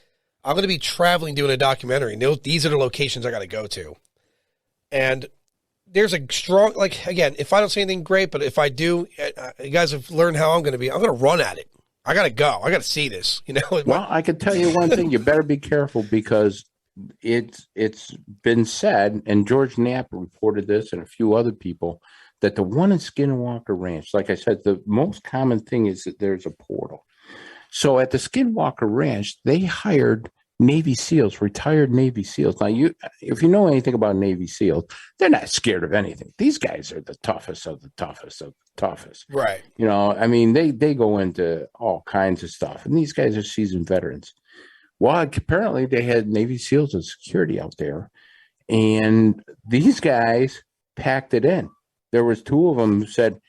I'm going to be traveling doing a documentary. These are the locations I got to go to. And there's a strong, like, again, if I don't see anything great, but if I do, you guys have learned how I'm going to be. I'm going to run at it. I got to go. I got to see this, you know? Well, I can tell you one thing. You better be careful because it's been said, and George Knapp reported this and a few other people, that the one in Skinwalker Ranch, like I said, the most common thing is that there's a portal. So at the Skinwalker Ranch, they hired Navy SEALs, retired Navy SEAls. Now, if you know anything about Navy SEAls, they're not scared of anything. These guys are the toughest of the toughest of the toughest. Right. You know, I mean, they go into all kinds of stuff, and these guys are seasoned veterans. Well, apparently they had Navy SEAls as security out there, and these guys packed it in. There was two of them who said,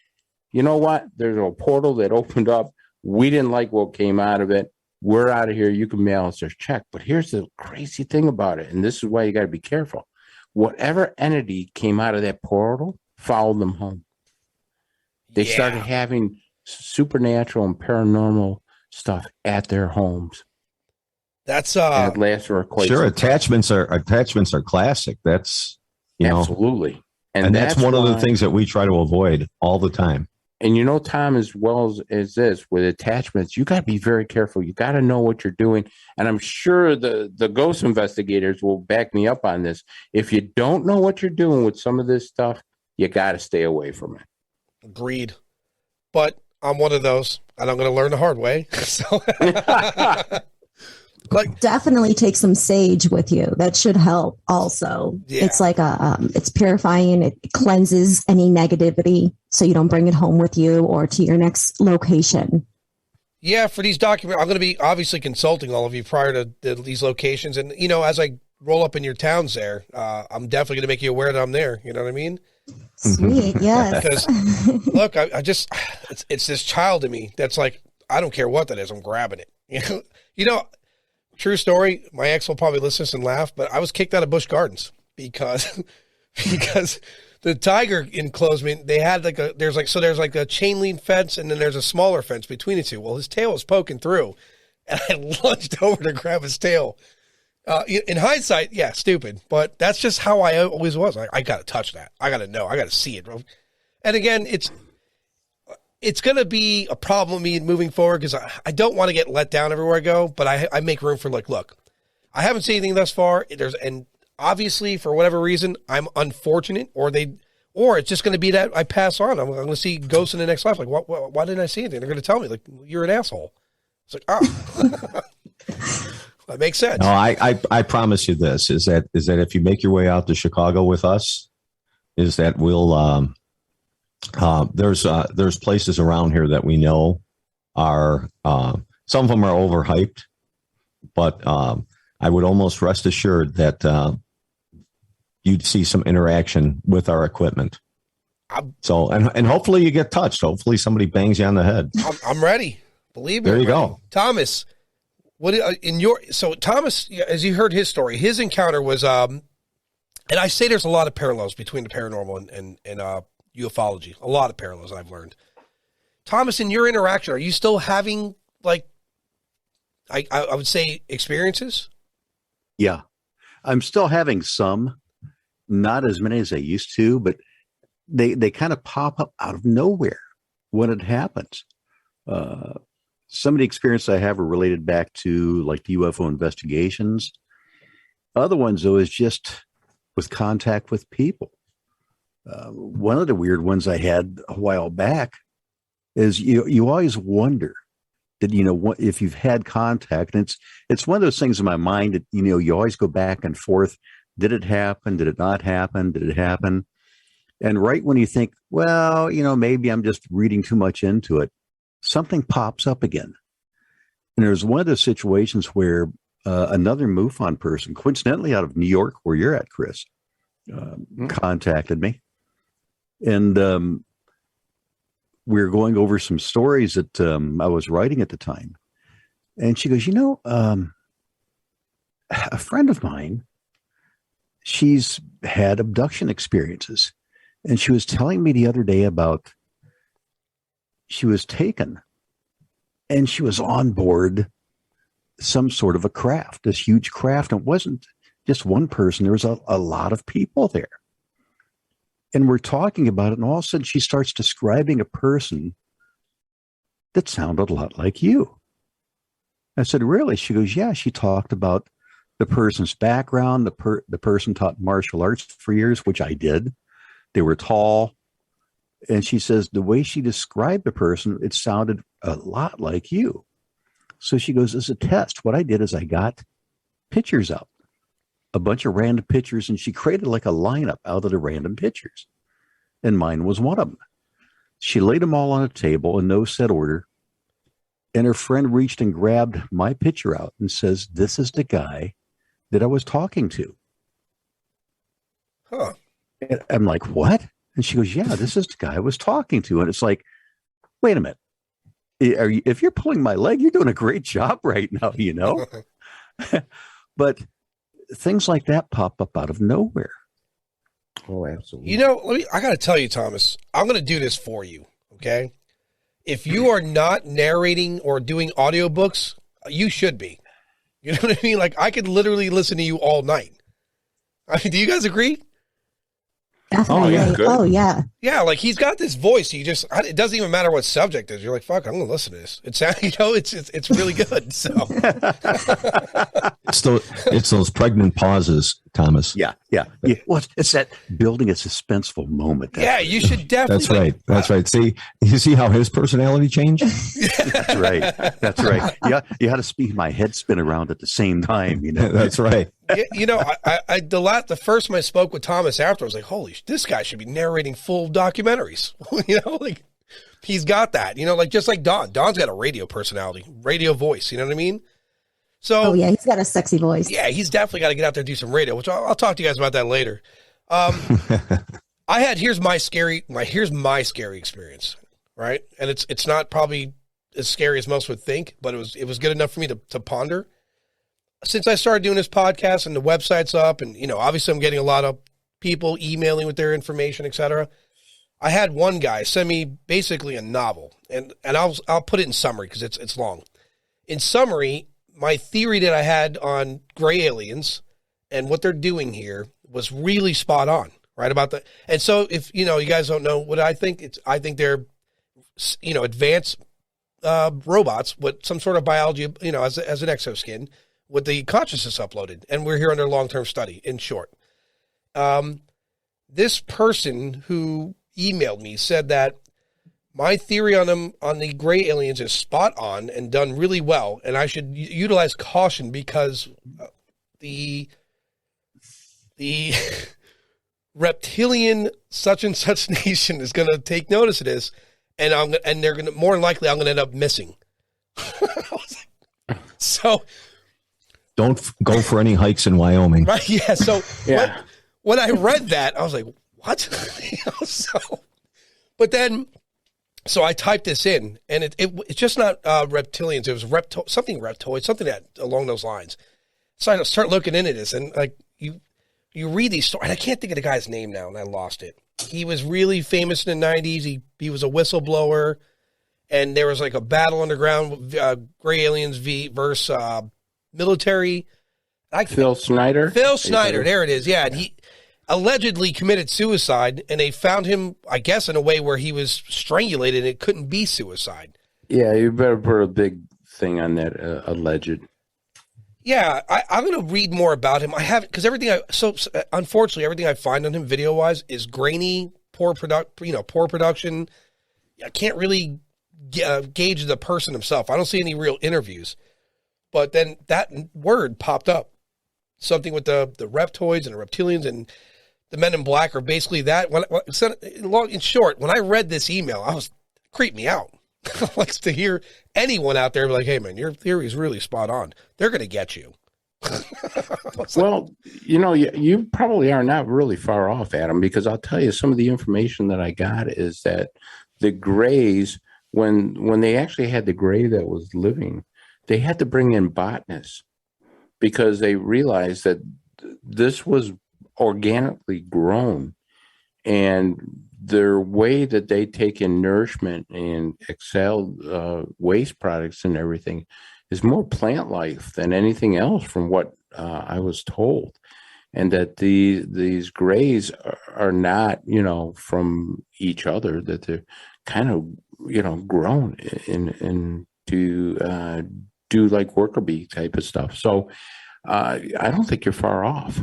you know what? There's a portal that opened up. We didn't like what came out of it. We're out of here. You can mail us a check. But here's the crazy thing about it, and this is why you got to be careful. Whatever entity came out of that portal followed them home. They started having supernatural and paranormal stuff at their homes. That's and it lasts for quite sure. Attachments are classic. That's absolutely, and that's one of the things that we try to avoid all the time. And you know, Tom, as well as this, with attachments, you got to be very careful. You got to know what you're doing. And I'm sure the ghost investigators will back me up on this. If you don't know what you're doing with some of this stuff, you got to stay away from it. Agreed. But I'm one of those, and I'm going to learn the hard way. So, definitely take some sage with you. That should help also. Yeah. It's like it's purifying. It cleanses any negativity so you don't bring it home with you or to your next location. Yeah, for these documents, I'm going to be obviously consulting all of you prior to these locations. And, you know, as I roll up in your towns there, I'm definitely going to make you aware that I'm there. You know what I mean? Sweet, yes. Because, look, I just, it's this child in me that's like, I don't care what that is. I'm grabbing it. You know, true story. My ex will probably listen to this and laugh, but I was kicked out of Busch Gardens because the tiger enclosement, they had there's like a chain link fence and then there's a smaller fence between the two. Well, his tail was poking through and I lunged over to grab his tail. In hindsight, yeah, stupid, but that's just how I always was. I got to touch that. I got to know. I got to see it, bro. And again, it's going to be a problem with me moving forward because I don't want to get let down everywhere I go, but I make room for look, I haven't seen anything thus far. And obviously for whatever reason, I'm unfortunate or it's just going to be that I pass on. I'm going to see ghosts in the next life. Like, why didn't I see anything? They're going to tell me like, you're an asshole. It's like, oh, that makes sense. No, I promise you this is that if you make your way out to Chicago with us, is that we'll, there's places around here that we know are some of them are overhyped, but I would almost rest assured that you'd see some interaction with our equipment. So and hopefully you get touched. Hopefully somebody bangs you on the head. I'm ready. Believe me. There you go, Thomas. Thomas, as you heard his story, his encounter was and I say there's a lot of parallels between the paranormal and ufology, a lot of parallels I've learned. Thomas, in your interaction, are you still having like, I would say experiences? Yeah, I'm still having some, not as many as I used to, but they kind of pop up out of nowhere when it happens. Some of the experiences I have are related back to like the UFO investigations. Other ones, though, is just with contact with people. One of the weird ones I had a while back is you always wonder that, if you've had contact, and it's one of those things in my mind that, you always go back and forth. Did it happen? Did it not happen? Did it happen? And right when you think, well, maybe I'm just reading too much into it, something pops up again. And there's one of those situations where another MUFON person, coincidentally out of New York, where you're at, Chris, contacted me. And we were going over some stories that I was writing at the time. And she goes, a friend of mine, she's had abduction experiences. And she was telling me the other day about she was taken and she was on board some sort of a craft, this huge craft. And it wasn't just one person. There was a lot of people there. And we're talking about it, and all of a sudden she starts describing a person that sounded a lot like you. I said, really? She goes, yeah. She talked about the person's background. The person taught martial arts for years, which I did. They were tall. And she says, the way she described the person, it sounded a lot like you. So she goes, as a test, what I did is I got pictures out, a bunch of random pictures, and she created like a lineup out of the random pictures. And mine was one of them. She laid them all on a table in no set order. And her friend reached and grabbed my picture out and says, this is the guy that I was talking to. Huh. And I'm like, what? And she goes, yeah, this is the guy I was talking to. And it's like, wait a minute. If you're pulling my leg, you're doing a great job right now, you know? But things like that pop up out of nowhere. Oh, absolutely. You know, I got to tell you, Thomas, I'm going to do this for you. Okay. If you are not narrating or doing audiobooks, you should be. You know what I mean? Like, I could literally listen to you all night. I mean, do you guys agree? Definitely. Oh, yeah. Yeah, like he's got this voice. It doesn't even matter what subject it is. You're like, fuck, I'm gonna listen to this. It's it's really good. So it's those pregnant pauses, Thomas. Yeah. Well, it's that building a suspenseful moment. Yeah, you should definitely. That's right. See, you see how his personality changed? That's right. Yeah, you had to speak my head spin around at the same time. You know. That's right. You know, the first time I spoke with Thomas after, I was like, holy, this guy should be narrating full documentaries. You know, like he's got that, you know, like just like Don. Don's got a radio personality, radio voice. You know what I mean? So, oh yeah, he's got a sexy voice. Yeah, he's definitely got to get out there and do some radio, which I'll talk to you guys about that later. Here's my scary experience, right? And it's not probably as scary as most would think, but it was good enough for me to ponder. Since I started doing this podcast and the website's up, and you know, obviously I'm getting a lot of people emailing with their information, etc. I had one guy send me basically a novel, and I'll put it in summary because it's long. In summary, my theory that I had on gray aliens and what they're doing here was really spot on, right? About that. And so if, you know, you guys don't know what I think, I think they're, you know, advanced robots with some sort of biology, you know, as an exoskin with the consciousness uploaded. And we're here under long-term study, in short. This person who emailed me said that my theory on the gray aliens is spot on and done really well, and I should utilize caution because the reptilian such and such nation is going to take notice of this, and they're going to more than likely I'm going to end up missing. So don't go for any hikes in Wyoming. Right? Yeah. So yeah. When I read that, I was like, what? But then. So I typed this in, and it's just not reptilians. It was something reptoid, something that along those lines. So I start looking into this, and like you read these stories. And I can't think of the guy's name now, and I lost it. He was really famous in the 90s. He was a whistleblower, and there was like a battle underground, gray aliens versus military. Phil Snyder. Phil Snyder, there it is. Yeah, and he allegedly committed suicide, and they found him, I guess, in a way where he was strangulated and it couldn't be suicide. Yeah, you better put a big thing on that alleged. Yeah, I'm going to read more about him. I haven't, because unfortunately, everything I find on him video-wise is grainy, poor production. I can't really gauge the person himself. I don't see any real interviews. But then that word popped up. Something with the reptoids and the reptilians and the men in black are basically that. In short, when I read this email, it creeped me out. Like to hear anyone out there be like, hey man, your theory is really spot on. They're going to get you. Well, you know, you probably are not really far off, Adam, because I'll tell you some of the information that I got is that the grays, when they actually had the gray that was living, they had to bring in botanists because they realized that this was organically grown, and their way that they take in nourishment and exhale waste products and everything is more plant life than anything else from what I was told. and that these grays are not, from each other, that they're kind of, grown in to do like worker bee type of stuff. So I don't think you're far off.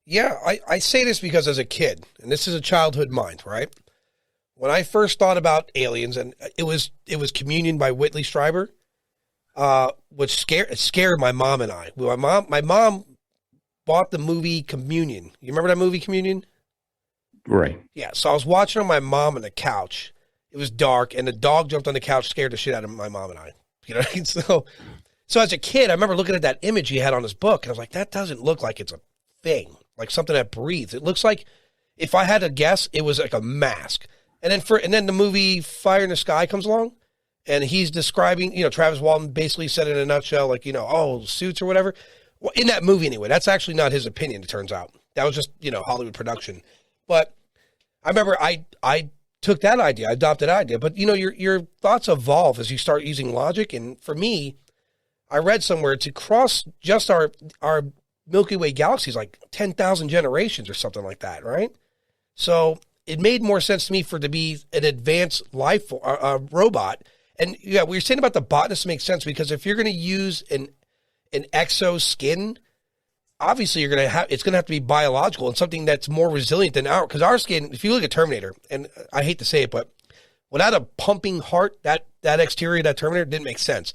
Yeah, I say this because as a kid, and this is a childhood mind, right? When I first thought about aliens, and it was Communion by Whitley Strieber, which scared my mom and I. My mom bought the movie Communion. You remember that movie Communion? Right. Yeah. So I was watching on my mom on the couch. It was dark, and the dog jumped on the couch, scared the shit out of my mom and I. You know, so as a kid, I remember looking at that image he had on his book, and I was like, that doesn't look like it's a thing, like something that breathes. It looks like, if I had to guess, it was like a mask. And then the movie Fire in the Sky comes along, and he's describing, Travis Walton basically said in a nutshell, like, suits or whatever. Well, in that movie anyway, that's actually not his opinion, it turns out. That was just, Hollywood production. But I remember I took that idea, I adopted that idea. But, your thoughts evolve as you start using logic. And for me, I read somewhere to cross just our Milky Way galaxy is like 10,000 generations or something like that, right? So it made more sense to me for it to be an advanced life robot. And yeah, what you're saying about the botanist makes sense, because if you're going to use an exoskin, obviously it's going to have to be biological and something that's more resilient than ours. Because our skin, if you look at Terminator, and I hate to say it, but without a pumping heart, that exterior, that Terminator didn't make sense.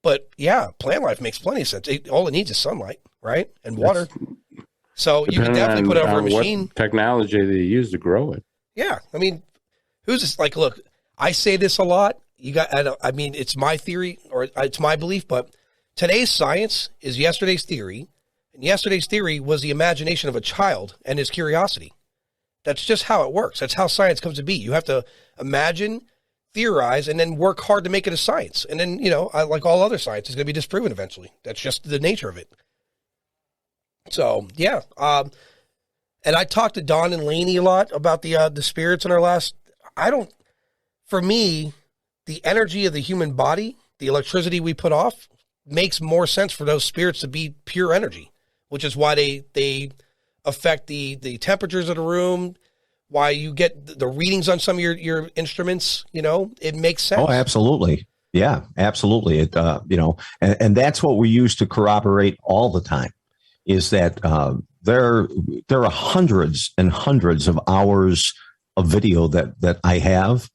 But yeah, plant life makes plenty of sense. All it needs is sunlight, right? And water. So you can definitely put it over a machine. What technology they use to grow it. Yeah. I mean, who's this? Like, look, I say this a lot. It's my theory, or it's my belief, but today's science is yesterday's theory. And yesterday's theory was the imagination of a child and his curiosity. That's just how it works. That's how science comes to be. You have to imagine, theorize, and then work hard to make it a science. And then, like all other science, it's going to be disproven eventually. That's just the nature of it. So, yeah. And I talked to Don and Laynee a lot about the spirits in our last, for me, the energy of the human body, the electricity we put off, makes more sense for those spirits to be pure energy, which is why they affect the temperatures of the room, why you get the readings on some of your instruments. It makes sense. Oh, absolutely. Yeah, absolutely. It, and that's what we use to corroborate all the time, is that there are hundreds and hundreds of hours of video that I have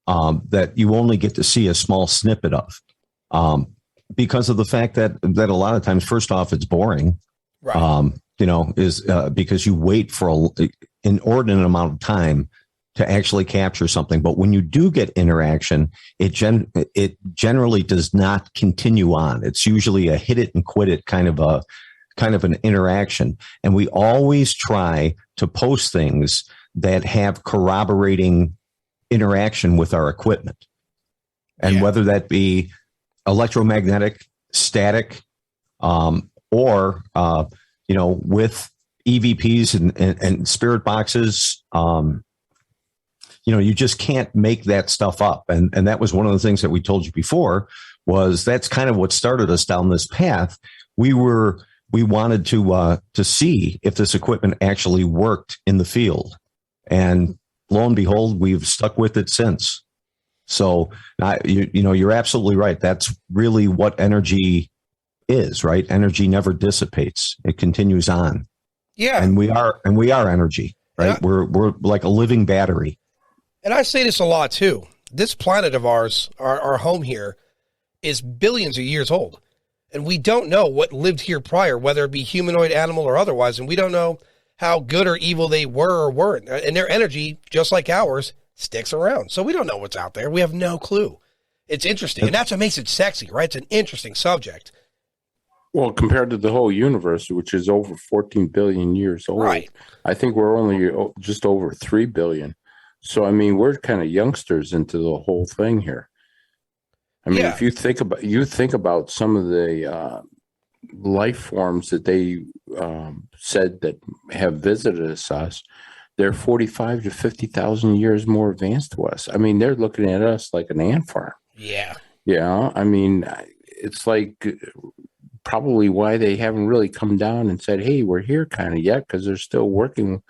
that you only get to see a small snippet of, because of the fact that a lot of times, first off, it's boring, right? Because you wait for an inordinate amount of time to actually capture something. But when you do get interaction, it generally does not continue on. It's usually a hit it and quit it kind of an interaction. And we always try to post things that have corroborating interaction with our equipment. And whether that be electromagnetic, static, or with EVPs and spirit boxes, you just can't make that stuff up. And that was one of the things that we told you before, was that's kind of what started us down this path. We wanted to see if this equipment actually worked in the field, and lo and behold, we've stuck with it since. So, you're absolutely right. That's really what energy is, right? Energy never dissipates; it continues on. Yeah, and we are energy, right? We're like a living battery. And I say this a lot too. This planet of ours, our home here, is billions of years old. And we don't know what lived here prior, whether it be humanoid, animal, or otherwise. And we don't know how good or evil they were or weren't. And their energy, just like ours, sticks around. So we don't know what's out there. We have no clue. It's interesting. And that's what makes it sexy, right? It's an interesting subject. Well, compared to the whole universe, which is over 14 billion years old, right? I think we're only just over 3 billion. So, we're kind of youngsters into the whole thing here. If you think about some of the life forms that they said that have visited us, they're 45 to 50,000 years more advanced to us. They're looking at us like an ant farm. Yeah. Yeah. It's like probably why they haven't really come down and said, hey, we're here kind of yet, because they're still working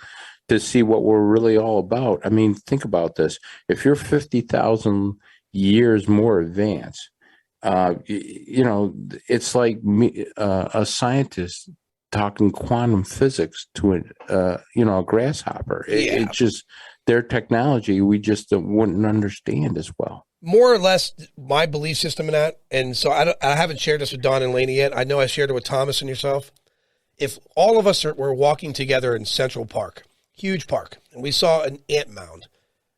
to see what we're really all about. I mean, think about this. If you're 50,000 years more advanced, it's like a scientist talking quantum physics to a grasshopper. It just, their technology, we just wouldn't understand as well. More or less my belief system in that. And so I haven't shared this with Don and Laynee yet. I know I shared it with Thomas and yourself. If all of us were walking together in Central Park, huge park, and we saw an ant mound,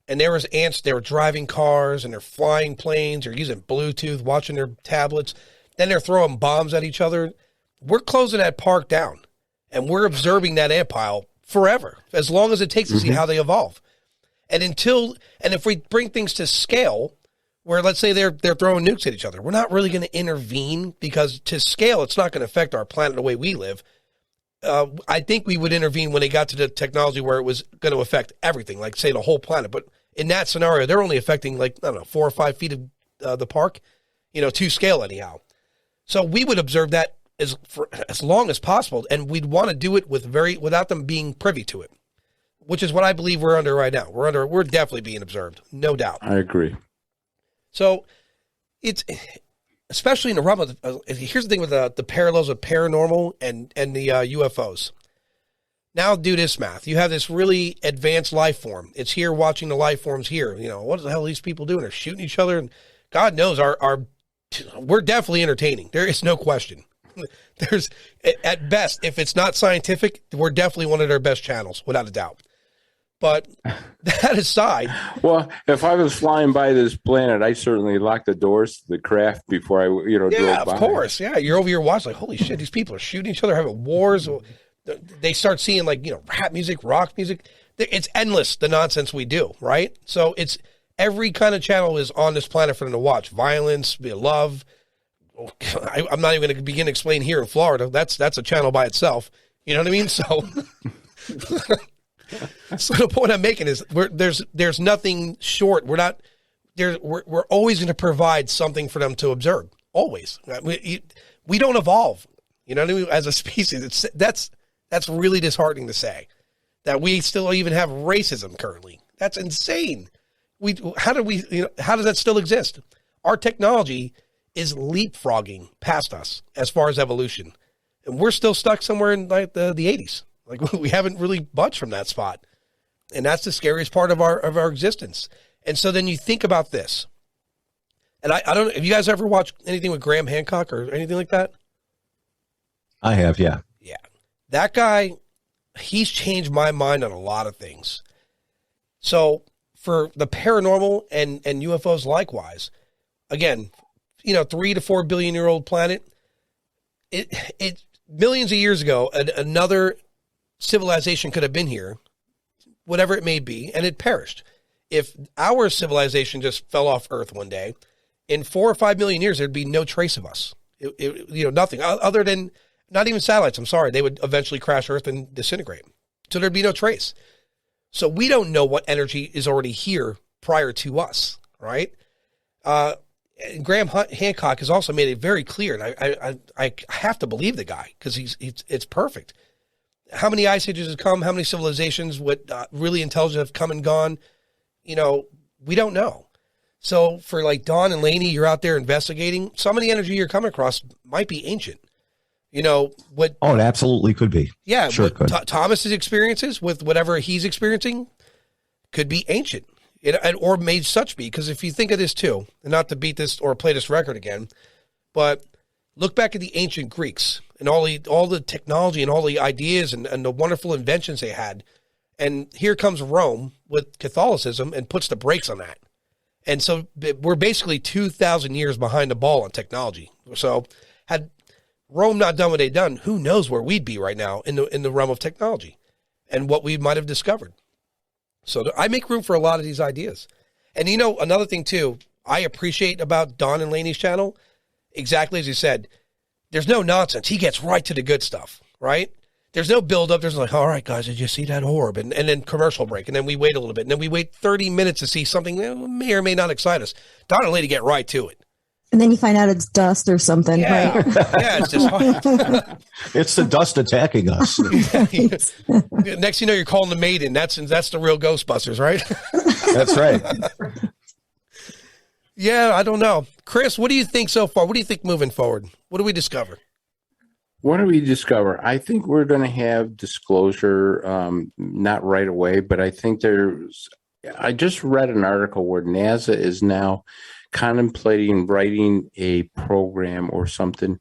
and there was ants, they were driving cars and they're flying planes or using Bluetooth, watching their tablets, then they're throwing bombs at each other. We're closing that park down and we're observing that ant pile forever, as long as it takes to see how they evolve. And if we bring things to scale, where let's say they're throwing nukes at each other, we're not really going to intervene, because to scale, it's not going to affect our planet the way we live. I think we would intervene when they got to the technology where it was going to affect everything, like say the whole planet. But in that scenario, they're only affecting 4 or 5 feet of the park, to scale anyhow. So we would observe that for as long as possible, and we'd want to do it without them being privy to it, which is what I believe we're under right now. We're definitely being observed, no doubt. I agree. So it's, especially in the realm of, here's the thing with the parallels of paranormal and the UFOs. Now do this math. You have this really advanced life form. It's here watching the life forms here. What the hell are these people doing? They're shooting each other. And God knows we're definitely entertaining. There is no question. There's, at best, if it's not scientific, we're definitely one of their best channels, without a doubt. But that aside, well, if I was flying by this planet, I certainly lock the doors to the craft before I, drove by. Of course, yeah. You're over your watch, like, holy shit, these people are shooting each other, having wars. They start seeing rap music, rock music. It's endless, the nonsense we do, right? So it's every kind of channel is on this planet for them to watch. Violence, love. I'm not even going to begin to explain here in Florida. That's a channel by itself. You know what I mean? So. So the point I'm making is there's nothing short. We're always going to provide something for them to observe. Always. We don't evolve. You know what I mean? As a species, that's really disheartening to say that we still even have racism currently. That's insane. How does that still exist? Our technology is leapfrogging past us as far as evolution, and we're still stuck somewhere in the 80s. Like, we haven't really budged from that spot. And that's the scariest part of our existence. And so then you think about this. And I don't know, have you guys ever watched anything with Graham Hancock or anything like that? I have, yeah. Yeah. That guy, he's changed my mind on a lot of things. So for the paranormal and UFOs likewise, again, 3 to 4 billion year old planet, it millions of years ago, another civilization could have been here, whatever it may be, and it perished. If our civilization just fell off Earth one day, in 4 or 5 million years, there'd be no trace of us. Nothing other than, not even satellites. I'm sorry. They would eventually crash Earth and disintegrate. So there'd be no trace. So we don't know what energy is already here prior to us, right? Graham Hancock has also made it very clear, and I have to believe the guy, because it's perfect. How many ice ages have come? How many civilizations with really intelligent have come and gone? We don't know. So for like Don and Laynee, you're out there investigating. Some of the energy you're coming across might be ancient. What? Oh, it absolutely could be. Yeah, sure what Thomas's experiences with whatever he's experiencing could be ancient, or may such be. Because if you think of this too, and not to beat this or play this record again, but look back at the ancient Greeks and all the technology and all the ideas and the wonderful inventions they had. And here comes Rome with Catholicism and puts the brakes on that. And so we're basically 2,000 years behind the ball on technology. So had Rome not done what they'd done, who knows where we'd be right now in the realm of technology and what we might have discovered. So I make room for a lot of these ideas. And another thing too, I appreciate about Don and Laynee's channel, exactly as you said, there's no nonsense. He gets right to the good stuff, right? There's no build up. There's like, all right, guys, did you see that orb? And then commercial break. And then we wait a little bit. And then we wait 30 minutes to see something that may or may not excite us. Don and Laynee get right to it. And then you find out it's dust or something, Yeah. right? Yeah, it's just hard. It's the dust attacking us. Next thing you know, you're calling the maiden. That's the real Ghostbusters, right? That's right. Yeah, I don't know. Chris, what do you think so far? What do you think moving forward? What do we discover? What do we discover? I think we're going to have disclosure, not right away, but I think I just read an article where NASA is now contemplating writing a program or something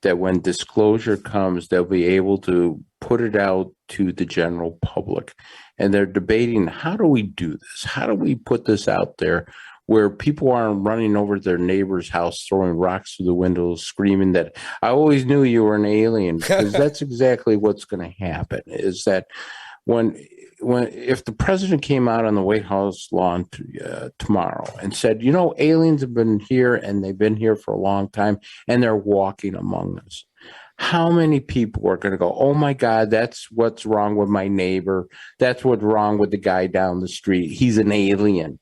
that when disclosure comes, they'll be able to put it out to the general public. And they're debating, how do we do this? How do we put this out there where people aren't running over to their neighbor's house, throwing rocks through the windows, screaming that I always knew you were an alien? Because that's exactly what's going to happen, is that if the president came out on the White House lawn tomorrow and said, aliens have been here and they've been here for a long time and they're walking among us, how many people are going to go, oh my God, that's what's wrong with my neighbor. That's what's wrong with the guy down the street. He's an alien.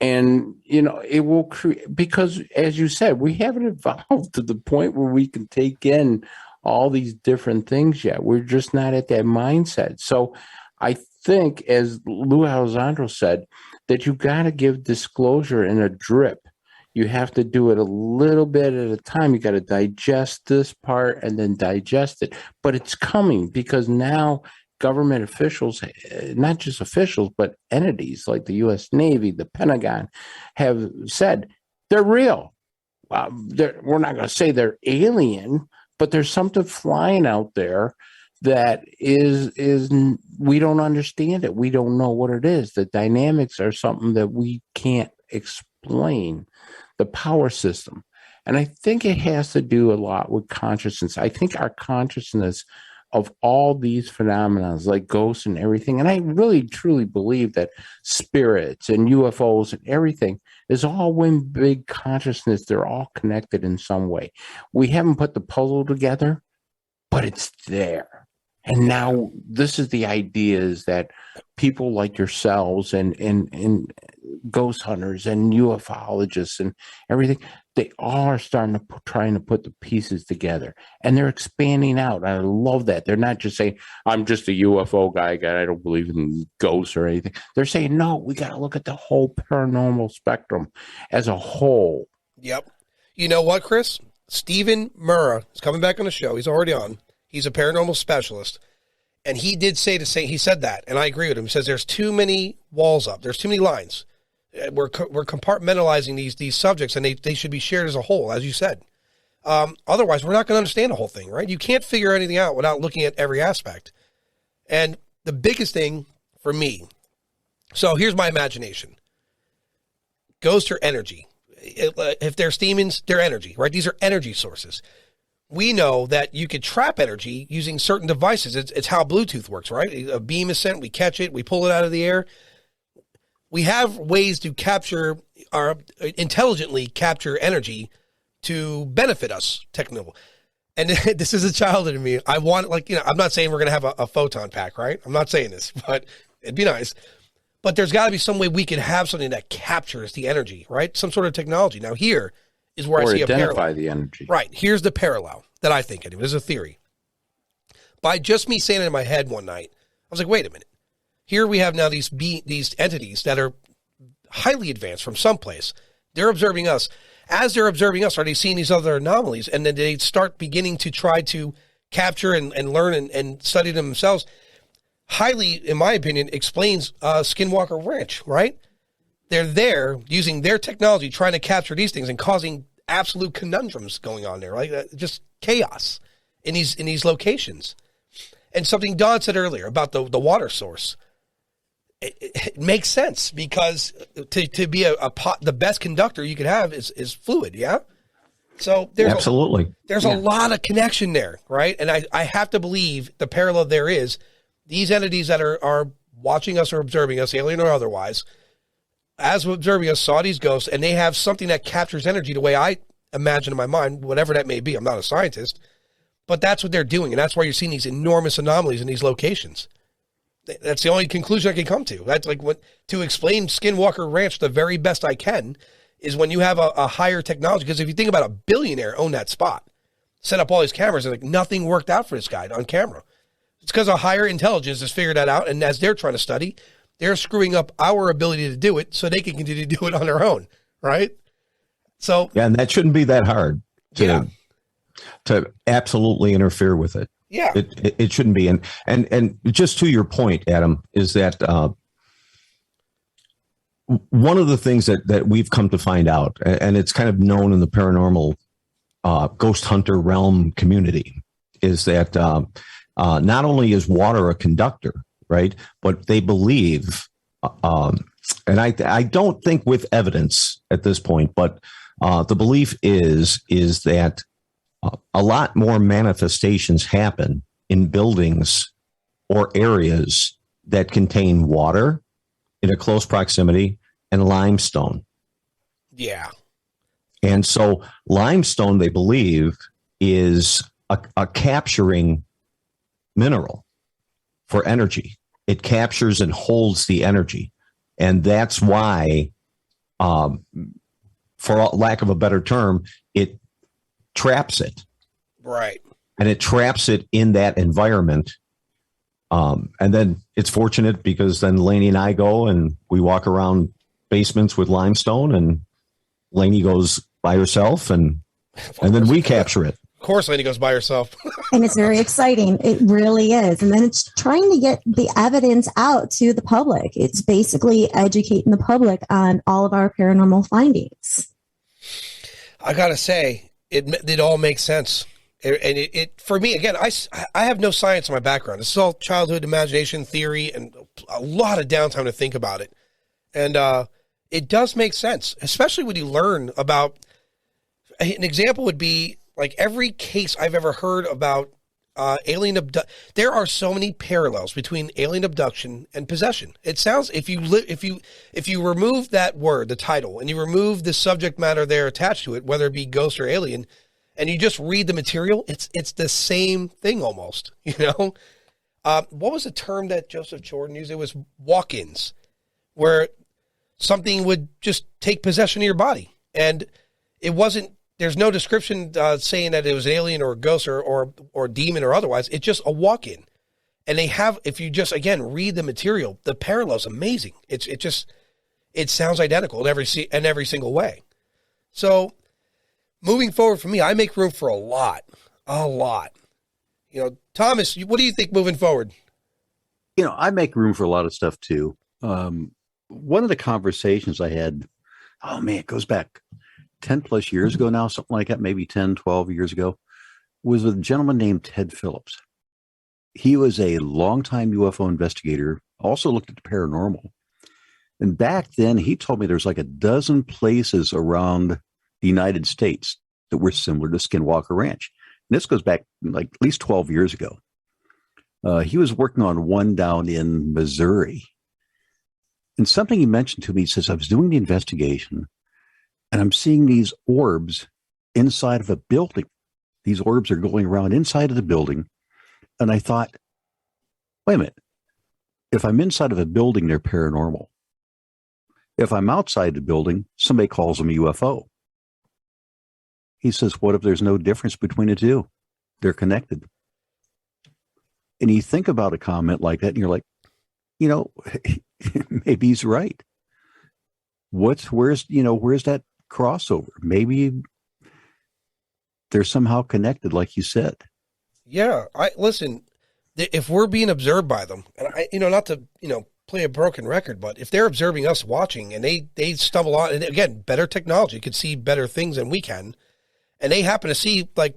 And, it will create, because as you said, we haven't evolved to the point where we can take in all these different things yet. We're just not at that mindset. So I think, as Lou Alessandro said, that you got to give disclosure in a drip. You have to do it a little bit at a time. You got to digest this part and then digest it. But it's coming, because now government officials, not just officials, but entities like the U.S. Navy, the Pentagon, have said they're real. We're not going to say they're alien, but there's something flying out there that is we don't understand it. We don't know what it is. The dynamics are something that we can't explain, the power system. And I think it has to do a lot with consciousness. I think our consciousness of all these phenomena, like ghosts and everything, and I really truly believe that spirits and UFOs and everything is all one big consciousness. They're all connected in some way. We haven't put the puzzle together, but it's there. And now this is the idea, is that people like yourselves and ghost hunters and ufologists and everything, they all are trying to put the pieces together, and they're expanding out. I love that. They're not just saying, I'm just a UFO guy. I don't believe in ghosts or anything. They're saying, no, we got to look at the whole paranormal spectrum as a whole. Yep. You know what, Chris? Stephen Murrah is coming back on the show. He's already on. He's a paranormal specialist. And he did he said that, and I agree with him. He says there's too many walls up. There's too many lines. We're compartmentalizing these subjects, and they should be shared as a whole, as you said. Otherwise, we're not going to understand the whole thing, right? You can't figure anything out without looking at every aspect. And the biggest thing for me, so here's my imagination. Ghosts are energy. If they're demons, they're energy, right? These are energy sources. We know that you could trap energy using certain devices. It's how Bluetooth works, right? A beam is sent, we catch it, we pull it out of the air. We have ways to intelligently capture energy to benefit us, technical. And this is a childhood in me. I want, I'm not saying we're going to have a photon pack, right? I'm not saying this, but it'd be nice. But there's got to be some way we can have something that captures the energy, right? Some sort of technology. Now, here is where I see a parallel. Identify the energy. Right. Here's the parallel that I think anyway. There's a theory. By just me saying it in my head one night, I was like, wait a minute. Here we have now these entities that are highly advanced from someplace. They're observing us. As they're observing us, are they seeing these other anomalies? And then they start beginning to try to capture and learn and study them themselves. Highly, in my opinion, explains Skinwalker Ranch, right? They're there using their technology, trying to capture these things and causing absolute conundrums going on there, right? Just chaos in these locations. And something Don said earlier about the water source, it makes sense, because to be the best conductor you could have is fluid, yeah? So there's absolutely a lot of connection there, right? And I have to believe the parallel there is these entities that are watching us or observing us, alien or otherwise, as observing us, saw these ghosts, and they have something that captures energy the way I imagine in my mind, whatever that may be. I'm not a scientist, but that's what they're doing, and that's why you're seeing these enormous anomalies in these locations. That's the only conclusion I can come to. That's to explain Skinwalker Ranch the very best I can is when you have a higher technology. Because if you think about a billionaire owned that spot, set up all these cameras, and like nothing worked out for this guy on camera. It's because a higher intelligence has figured that out. And as they're trying to study, they're screwing up our ability to do it so they can continue to do it on their own. Right. So, yeah, and that shouldn't be that hard to absolutely interfere with it. Yeah, it shouldn't be. And just to your point, Adam, is that one of the things that we've come to find out, and it's kind of known in the paranormal ghost hunter realm community, is that not only is water a conductor, right, but they believe, and I don't think with evidence at this point, but the belief is that a lot more manifestations happen in buildings or areas that contain water in a close proximity and limestone. Yeah. And so limestone, they believe, is a capturing mineral for energy. It captures and holds the energy. And that's why, for lack of a better term, it traps it. Right. And it traps it in that environment. And then it's fortunate because then Laynee and I go and we walk around basements with limestone, and Laynee goes by herself, and then we capture it. Of course, Laynee goes by herself. And it's very exciting. It really is. And then it's trying to get the evidence out to the public. It's basically educating the public on all of our paranormal findings. I got to say, it all makes sense. And it for me, again, I have no science in my background. This is all childhood imagination, theory, and a lot of downtime to think about it. And it does make sense, especially when you learn about, an example would be like every case I've ever heard about alien abduction. There are so many parallels between alien abduction and possession. It sounds, if you remove that word, the title, and you remove the subject matter there attached to it, whether it be ghost or alien, and you just read the material, it's the same thing almost, you know? What was the term that Joseph Jordan used? It was walk-ins, where something would just take possession of your body. And it wasn't, there's no description saying that it was an alien or a ghost or demon or otherwise. It's just a walk-in. And they have, if you just, again, read the material, the parallel's amazing. It sounds identical in every single way. So moving forward for me, I make room for a lot. You know, Thomas, what do you think moving forward? You know, I make room for a lot of stuff too. One of the conversations I had, oh man, it goes back 10 plus years ago now, something like that, maybe 10, 12 years ago, was with a gentleman named Ted Phillips. He was a longtime UFO investigator, also looked at the paranormal. And back then, he told me there's like a dozen places around the United States that were similar to Skinwalker Ranch. And this goes back like at least 12 years ago. He was working on one down in Missouri. And something he mentioned to me, he says, I was doing the investigation and I'm seeing these orbs inside of a building. These orbs are going around inside of the building. And I thought, wait a minute. If I'm inside of a building, they're paranormal. If I'm outside the building, somebody calls them a UFO. He says, what if there's no difference between the two? They're connected. And you think about a comment like that and you're like, you know, maybe he's right. Where's that crossover? Maybe they're somehow connected, like you said. Yeah, listen, if we're being observed by them, and not to, play a broken record, but if they're observing us watching and they stumble on, and again, better technology could see better things than we can, and they happen to see like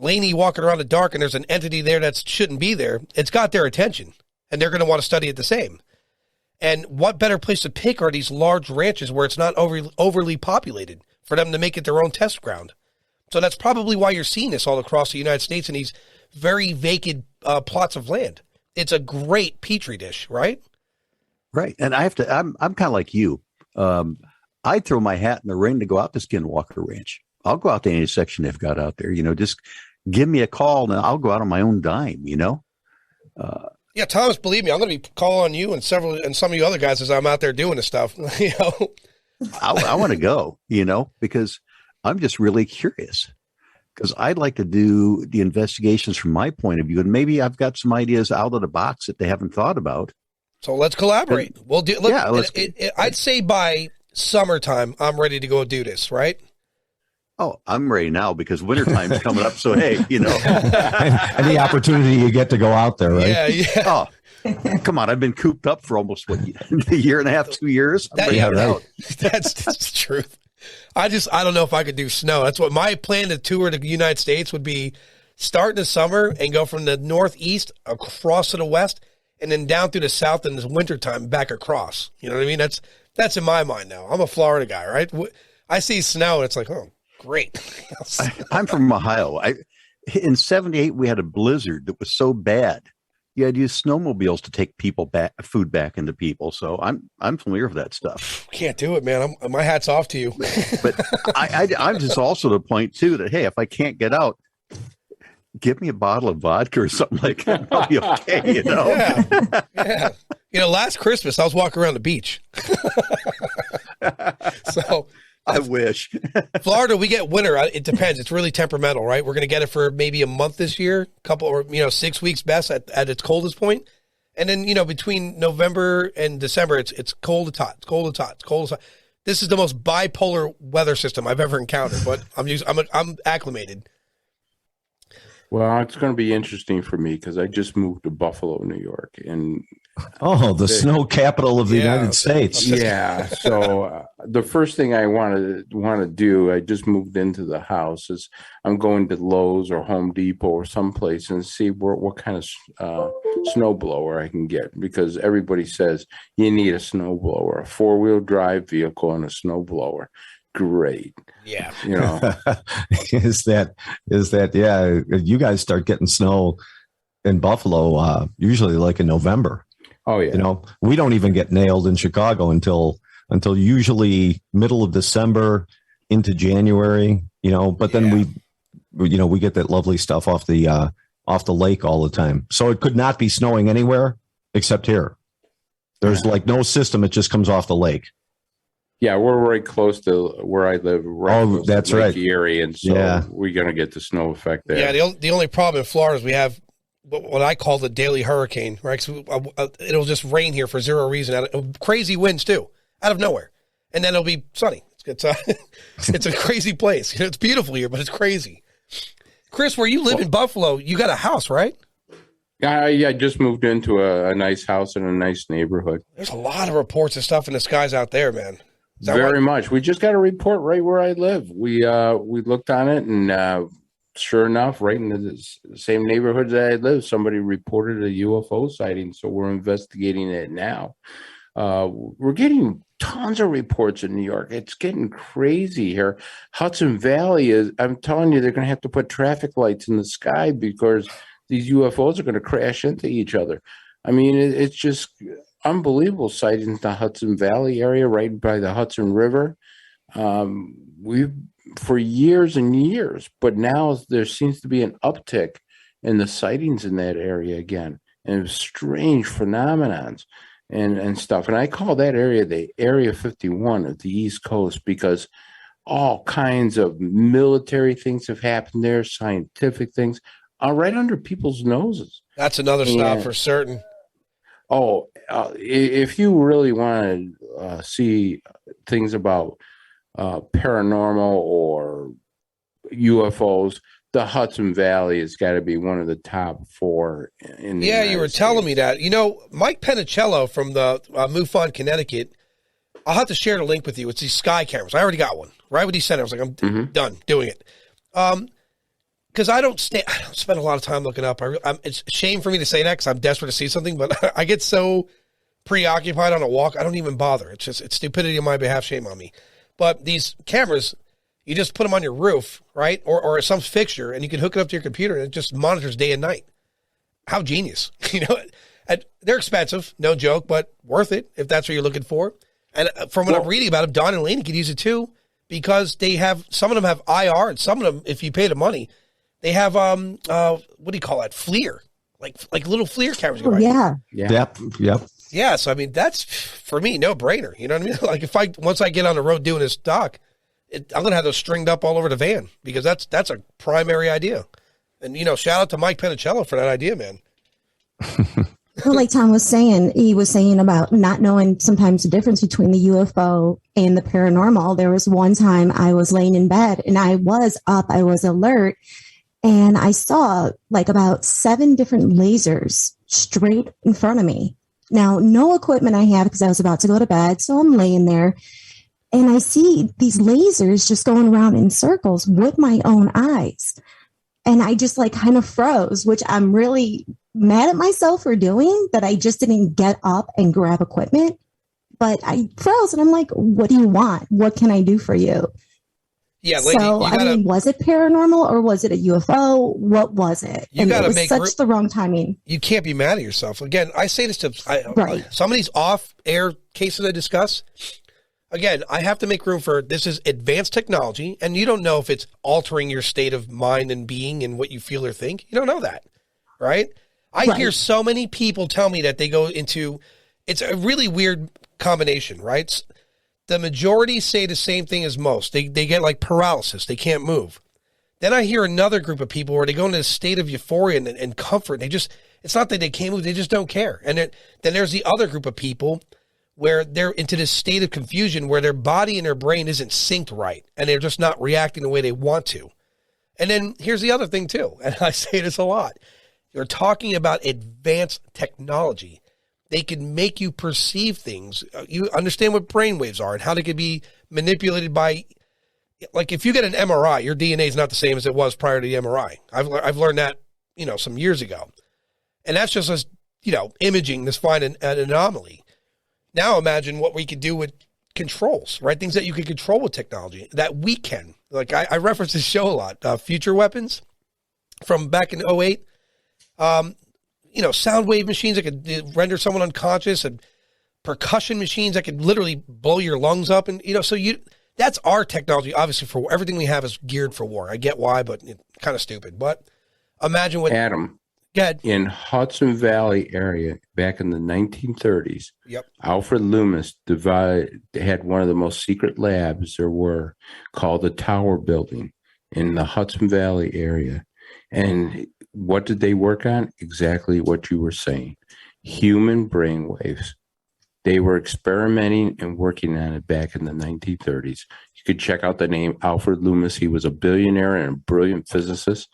Laynee walking around the dark and there's an entity there that shouldn't be there, it's got their attention and they're going to want to study it the same. And what better place to pick are these large ranches where it's not overly populated for them to make it their own test ground. So that's probably why you're seeing this all across the United States in these very vacant plots of land. It's a great petri dish, right? Right. And I'm kind of like you. I'd throw my hat in the ring to go out to Skinwalker Ranch. I'll go out to any section they've got out there, just give me a call and I'll go out on my own dime, Yeah, Thomas, believe me, I'm going to be calling on you and some of you other guys as I'm out there doing this stuff. I want to go, because I'm just really curious. Because I'd like to do the investigations from my point of view, and maybe I've got some ideas out of the box that they haven't thought about. So let's collaborate. We'll do. I'd say by summertime, I'm ready to go do this. Right? Oh, I'm ready now because wintertime's coming up. So hey, and the opportunity you get to go out there, right? Yeah. Oh, come on! I've been cooped up for almost a year and a half, 2 years. That's the truth. I don't know if I could do snow. That's what my plan to tour the United States would be: start in the summer and go from the northeast across to the west, and then down through the south in the wintertime back across. You know what I mean? That's in my mind now. I'm a Florida guy, right? I see snow and it's like, oh, great. I'm from Ohio. In '78 we had a blizzard that was so bad. You had to use snowmobiles to take food back into people. So I'm familiar with that stuff. Can't do it, man. My hat's off to you. But I'm just also the point too that, hey, if I can't get out, give me a bottle of vodka or something like that. I'll be okay, Yeah. Last Christmas I was walking around the beach. So I wish. Florida, we get winter. It depends. It's really temperamental, right? We're going to get it for maybe a month this year, 6 weeks best at its coldest point. And then, between November and December, it's cold, it's hot, it's cold, it's hot, it's cold, it's hot. This is the most bipolar weather system I've ever encountered, but I'm acclimated. Well, it's going to be interesting for me because I just moved to Buffalo, New York, and the snow capital of the United States. Yeah. So the first thing I want to do, I just moved into the house, is I'm going to Lowe's or Home Depot or someplace and see what kind of snow blower I can get, because everybody says you need a snow blower, a 4-wheel drive vehicle, and a snow blower. Great. Yeah. Is that you guys start getting snow in Buffalo usually like in November. Oh yeah. We don't even get nailed in Chicago until usually middle of December into January, but then we get that lovely stuff off the lake all the time. So it could not be snowing anywhere except here. There's like no system. It just comes off the lake. Yeah, we're right close to where I live. Right, that's right. Erie, and so we're going to get the snow effect there. Yeah, the only problem in Florida is we have what I call the daily hurricane, right? So it'll just rain here for zero reason, crazy winds too, out of nowhere, and then it'll be sunny. It's a crazy place. It's beautiful here, but it's crazy. Chris, where you live in Buffalo, you got a house, right? Yeah, I just moved into a nice house in a nice neighborhood. There's a lot of reports of stuff in the skies out there, man. Very much. We just got a report right where I live. We looked on it, and sure enough, right in the same neighborhood that I live, somebody reported a UFO sighting. So we're investigating it now. We're getting tons of reports in New York. It's getting crazy here. Hudson Valley I'm telling you, they're going to have to put traffic lights in the sky because these UFOs are going to crash into each other. I mean, it's just unbelievable sightings in the Hudson Valley area, right by the Hudson River. We've for years and years, but now there seems to be an uptick in the sightings in that area again, and strange phenomenons and stuff. And I call that area the Area 51 of the East Coast because all kinds of military things have happened there, scientific things, right under people's noses. That's another stop for certain. Oh, if you really want to see things about paranormal or UFOs, the Hudson Valley has got to be one of the top 4 in the United you were States. telling me that. Mike Penicello from the MUFON, Connecticut, I'll have to share the link with you. It's these sky cameras. I already got one. Right when he sent it, I was like, I'm done doing it. Because I don't spend a lot of time looking up. It's a shame for me to say that because I'm desperate to see something, but I get so preoccupied on a walk, I don't even bother. It's stupidity on my behalf, shame on me. But these cameras, you just put them on your roof, right? Or some fixture, and you can hook it up to your computer, and it just monitors day and night. How genius. And they're expensive, no joke, but worth it if that's what you're looking for. And from what I'm reading about them, Don and Laynee could use it too because some of them have IR, and some of them, if you pay the money, they have, what do you call that? FLIR, like little FLIR cameras. Yeah. Yep. Yeah, so I mean, that's for me no brainer. You know what I mean? Like once I get on the road doing this doc, I'm gonna have those stringed up all over the van because that's a primary idea. And shout out to Mike Penicello for that idea, man. Well, like Tom was saying, he was saying about not knowing sometimes the difference between the UFO and the paranormal. There was one time I was laying in bed and I was up, I was alert, and I saw like about 7 different lasers straight in front of me. Now, no equipment I have because I was about to go to bed, so I'm laying there and I see these lasers just going around in circles with my own eyes. And I just like kind of froze, which I'm really mad at myself for doing, that I just didn't get up and grab equipment. But I froze and I'm like, what do you want? What can I do for you? Yeah, Laynee, so, I mean, was it paranormal or was it a UFO? What was it? You got to make such the wrong timing. You can't be mad at yourself. Again, I say this to some of these off-air cases I discuss. Again, I have to make room for this is advanced technology, and you don't know if it's altering your state of mind and being and what you feel or think. You don't know that, right? I hear so many people tell me that they go into, it's a really weird combination, right? The majority say the same thing as most. They get like paralysis. They can't move. Then I hear another group of people where they go into a state of euphoria and comfort. They just, it's not that they can't move. They just don't care. And then there's the other group of people where they're into this state of confusion where their body and their brain isn't synced right. And they're just not reacting the way they want to. And then here's the other thing too. And I say this a lot. You're talking about advanced technology. They can make you perceive things. You understand what brainwaves are and how they can be manipulated by, like if you get an MRI, your DNA is not the same as it was prior to the MRI. I've learned that, some years ago. And that's just us, imaging to find an anomaly. Now imagine what we could do with controls, right? Things that you can control with technology that we can. Like I reference this show a lot, Future Weapons from back in 2008. Sound wave machines that could render someone unconscious, and percussion machines that could literally blow your lungs up. And, that's our technology. Obviously for everything we have is geared for war. I get why, but it's kind of stupid, but imagine what Adam, in Hudson Valley area back in the 1930s, Alfred Loomis had one of the most secret labs there were called the Tower Building in the Hudson Valley area. And what did they work on? Exactly what you were saying. Human brainwaves. They were experimenting and working on it back in the 1930s. You could check out the name Alfred Loomis. He was a billionaire and a brilliant physicist.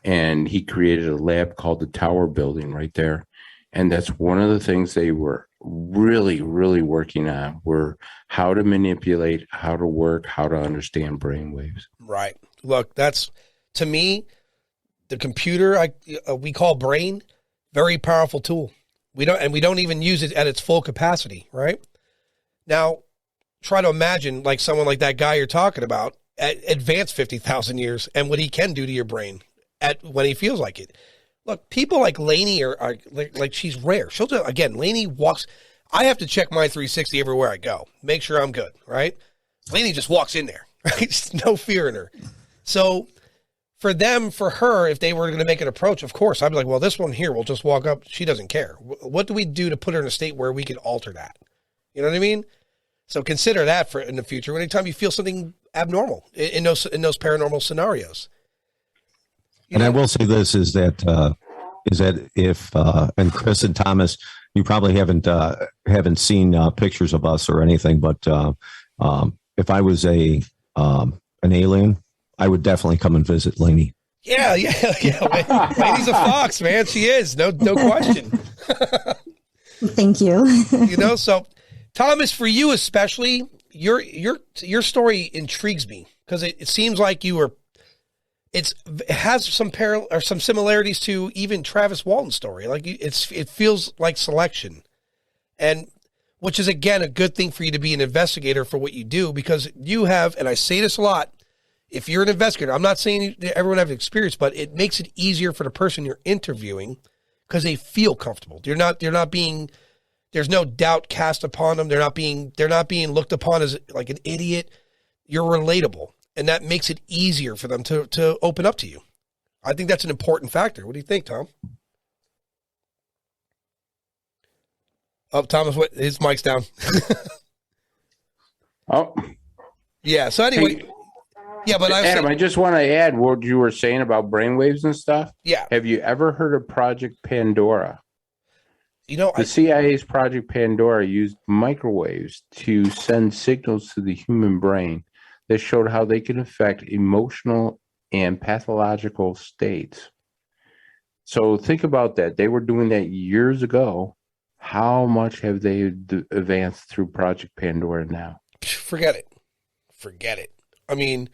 And he created a lab called the Tower Building right there. And that's one of the things they were really, really working on were how to manipulate, how to work, how to understand brainwaves. Right. Look, that's, to me, the computer we call brain, very powerful tool. We don't even use it at its full capacity, right? Now, try to imagine like someone like that guy you're talking about advanced 50,000 years and what he can do to your brain when he feels like it. Look, people like Laynee are like she's rare. She'll do, again, Laynee walks. I have to check my 360 everywhere I go, make sure I'm good, right? Laynee just walks in there, right? No fear in her. So for her, if they were going to make an approach, of course, I'd be like, well, this one here will just walk up. She doesn't care. What do we do to put her in a state where we can alter that? You know what I mean? So consider that for in the future. Anytime you feel something abnormal in those paranormal scenarios. And I will say this is that if and Chris and Thomas, you probably haven't seen pictures of us or anything, but if I was an alien, I would definitely come and visit Laynee. Yeah. Laynee's a fox, man. She is. No question. Thank you. So Thomas, for you especially, your story intrigues me because it seems like it has some some similarities to even Travis Walton's story. Like it feels like selection, and which is again a good thing for you to be an investigator for what you do, because you have, and I say this a lot, if you're an investigator, I'm not saying everyone has experience, but it makes it easier for the person you're interviewing because they feel comfortable. They're not being, there's no doubt cast upon them. They're not being looked upon as like an idiot. You're relatable. And that makes it easier for them to open up to you. I think that's an important factor. What do you think, Tom? Oh, Thomas, what? His mic's down. Oh, yeah. So anyway, hey, yeah, but Adam, I just want to add what you were saying about brainwaves and stuff. Yeah. Have you ever heard of Project Pandora? You know, The CIA's Project Pandora used microwaves to send signals to the human brain that showed how they can affect emotional and pathological states. So think about that. They were doing that years ago. How much have they advanced through Project Pandora now? Forget it. Forget it. I mean,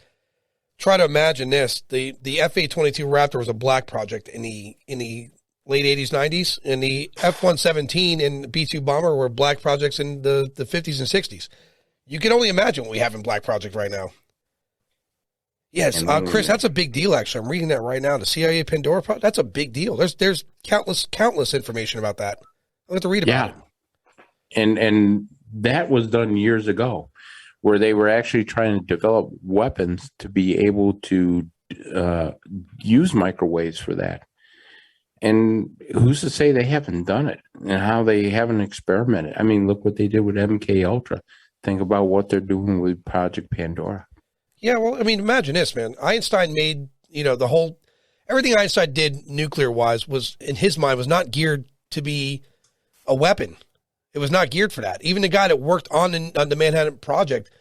try to imagine this. The F-822 Raptor was a black project in the late 80s, 90s, and the F-117 and B-2 bomber were black projects in the 50s and 60s. You can only imagine what we have in black project right now. Yes, Chris, that's a big deal, actually. I'm reading that right now. The CIA Pandora project, that's a big deal. There's countless information about that. I'll have to read about it. And that was done years ago, where they were actually trying to develop weapons to be able to use microwaves for that. And who's to say they haven't done it and how they haven't experimented? I mean, look what they did with MK Ultra. Think about what they're doing with Project Pandora. Yeah, well, I mean, imagine this, man. Einstein made, everything Einstein did nuclear-wise was, in his mind, was not geared to be a weapon. It was not geared for that. Even the guy that worked on the Manhattan Project,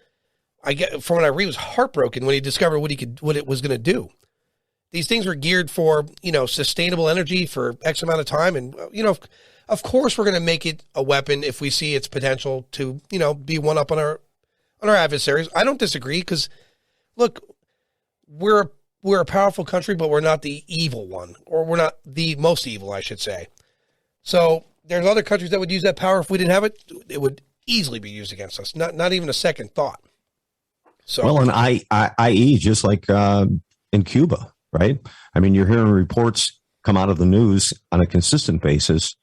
from what I read, was heartbroken when he discovered what it was going to do. These things were geared for, sustainable energy for X amount of time. And, of course we're going to make it a weapon if we see its potential to, be one up on our adversaries. I don't disagree because, look, we're a powerful country, but we're not the evil one, or we're not the most evil, I should say. So there's other countries that would use that power. If we didn't have it, it would easily be used against us. Not even a second thought. So, well, and IE, just like in Cuba, right? I mean, you're hearing reports come out of the news on a consistent basis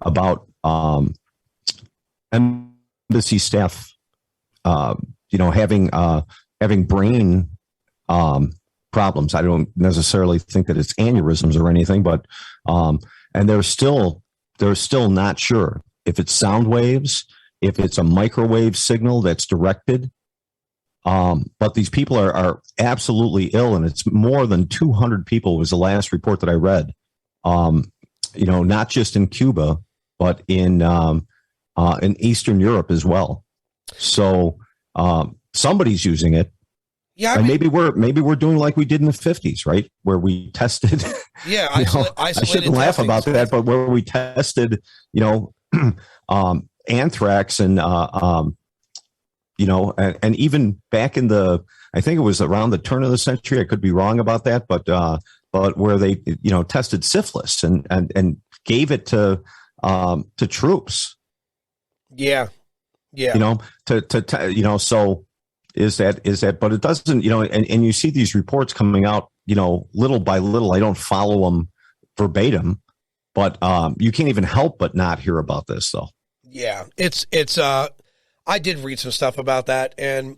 about embassy staff, having brain problems. I don't necessarily think that it's aneurysms or anything, but and they're still not sure if it's sound waves, if it's a microwave signal that's directed. But these people are absolutely ill, and it's more than 200 people was the last report that I read. Not just in Cuba, but in Eastern Europe as well. So somebody's using it. Yeah, and maybe we're doing like we did in the 50s, right? Where we tested. Yeah, I shouldn't laugh about that, but where we tested, anthrax and and even back in I think it was around the turn of the century. I could be wrong about that, but where they tested syphilis and gave it to troops. Yeah. So. Is that, but it doesn't, and you see these reports coming out, little by little. I don't follow them verbatim, but you can't even help but not hear about this, though. Yeah, it's I did read some stuff about that, and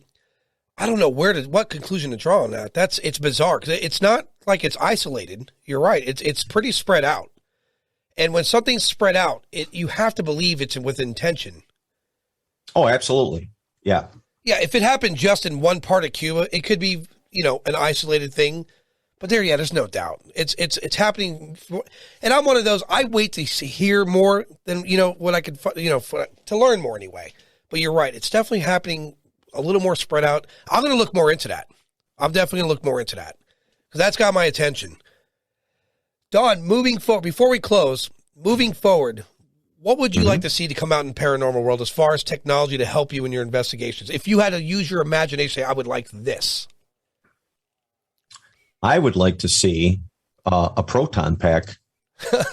I don't know what conclusion to draw on that. It's bizarre because it's not like it's isolated. You're right. It's pretty spread out, and when something's spread out, you have to believe it's with intention. Oh, absolutely. Yeah. Yeah, if it happened just in one part of Cuba, it could be, an isolated thing. But there's no doubt. It's happening. And I'm one of those, I wait to hear more than, what I could, to learn more anyway. But you're right. It's definitely happening a little more spread out. I'm going to look more into that. I'm definitely going to look more into that because that's got my attention. Don, moving forward, before we close, what would you like to see to come out in the paranormal world as far as technology to help you in your investigations? If you had to use your imagination, say, I would like this. I would like to see a proton pack.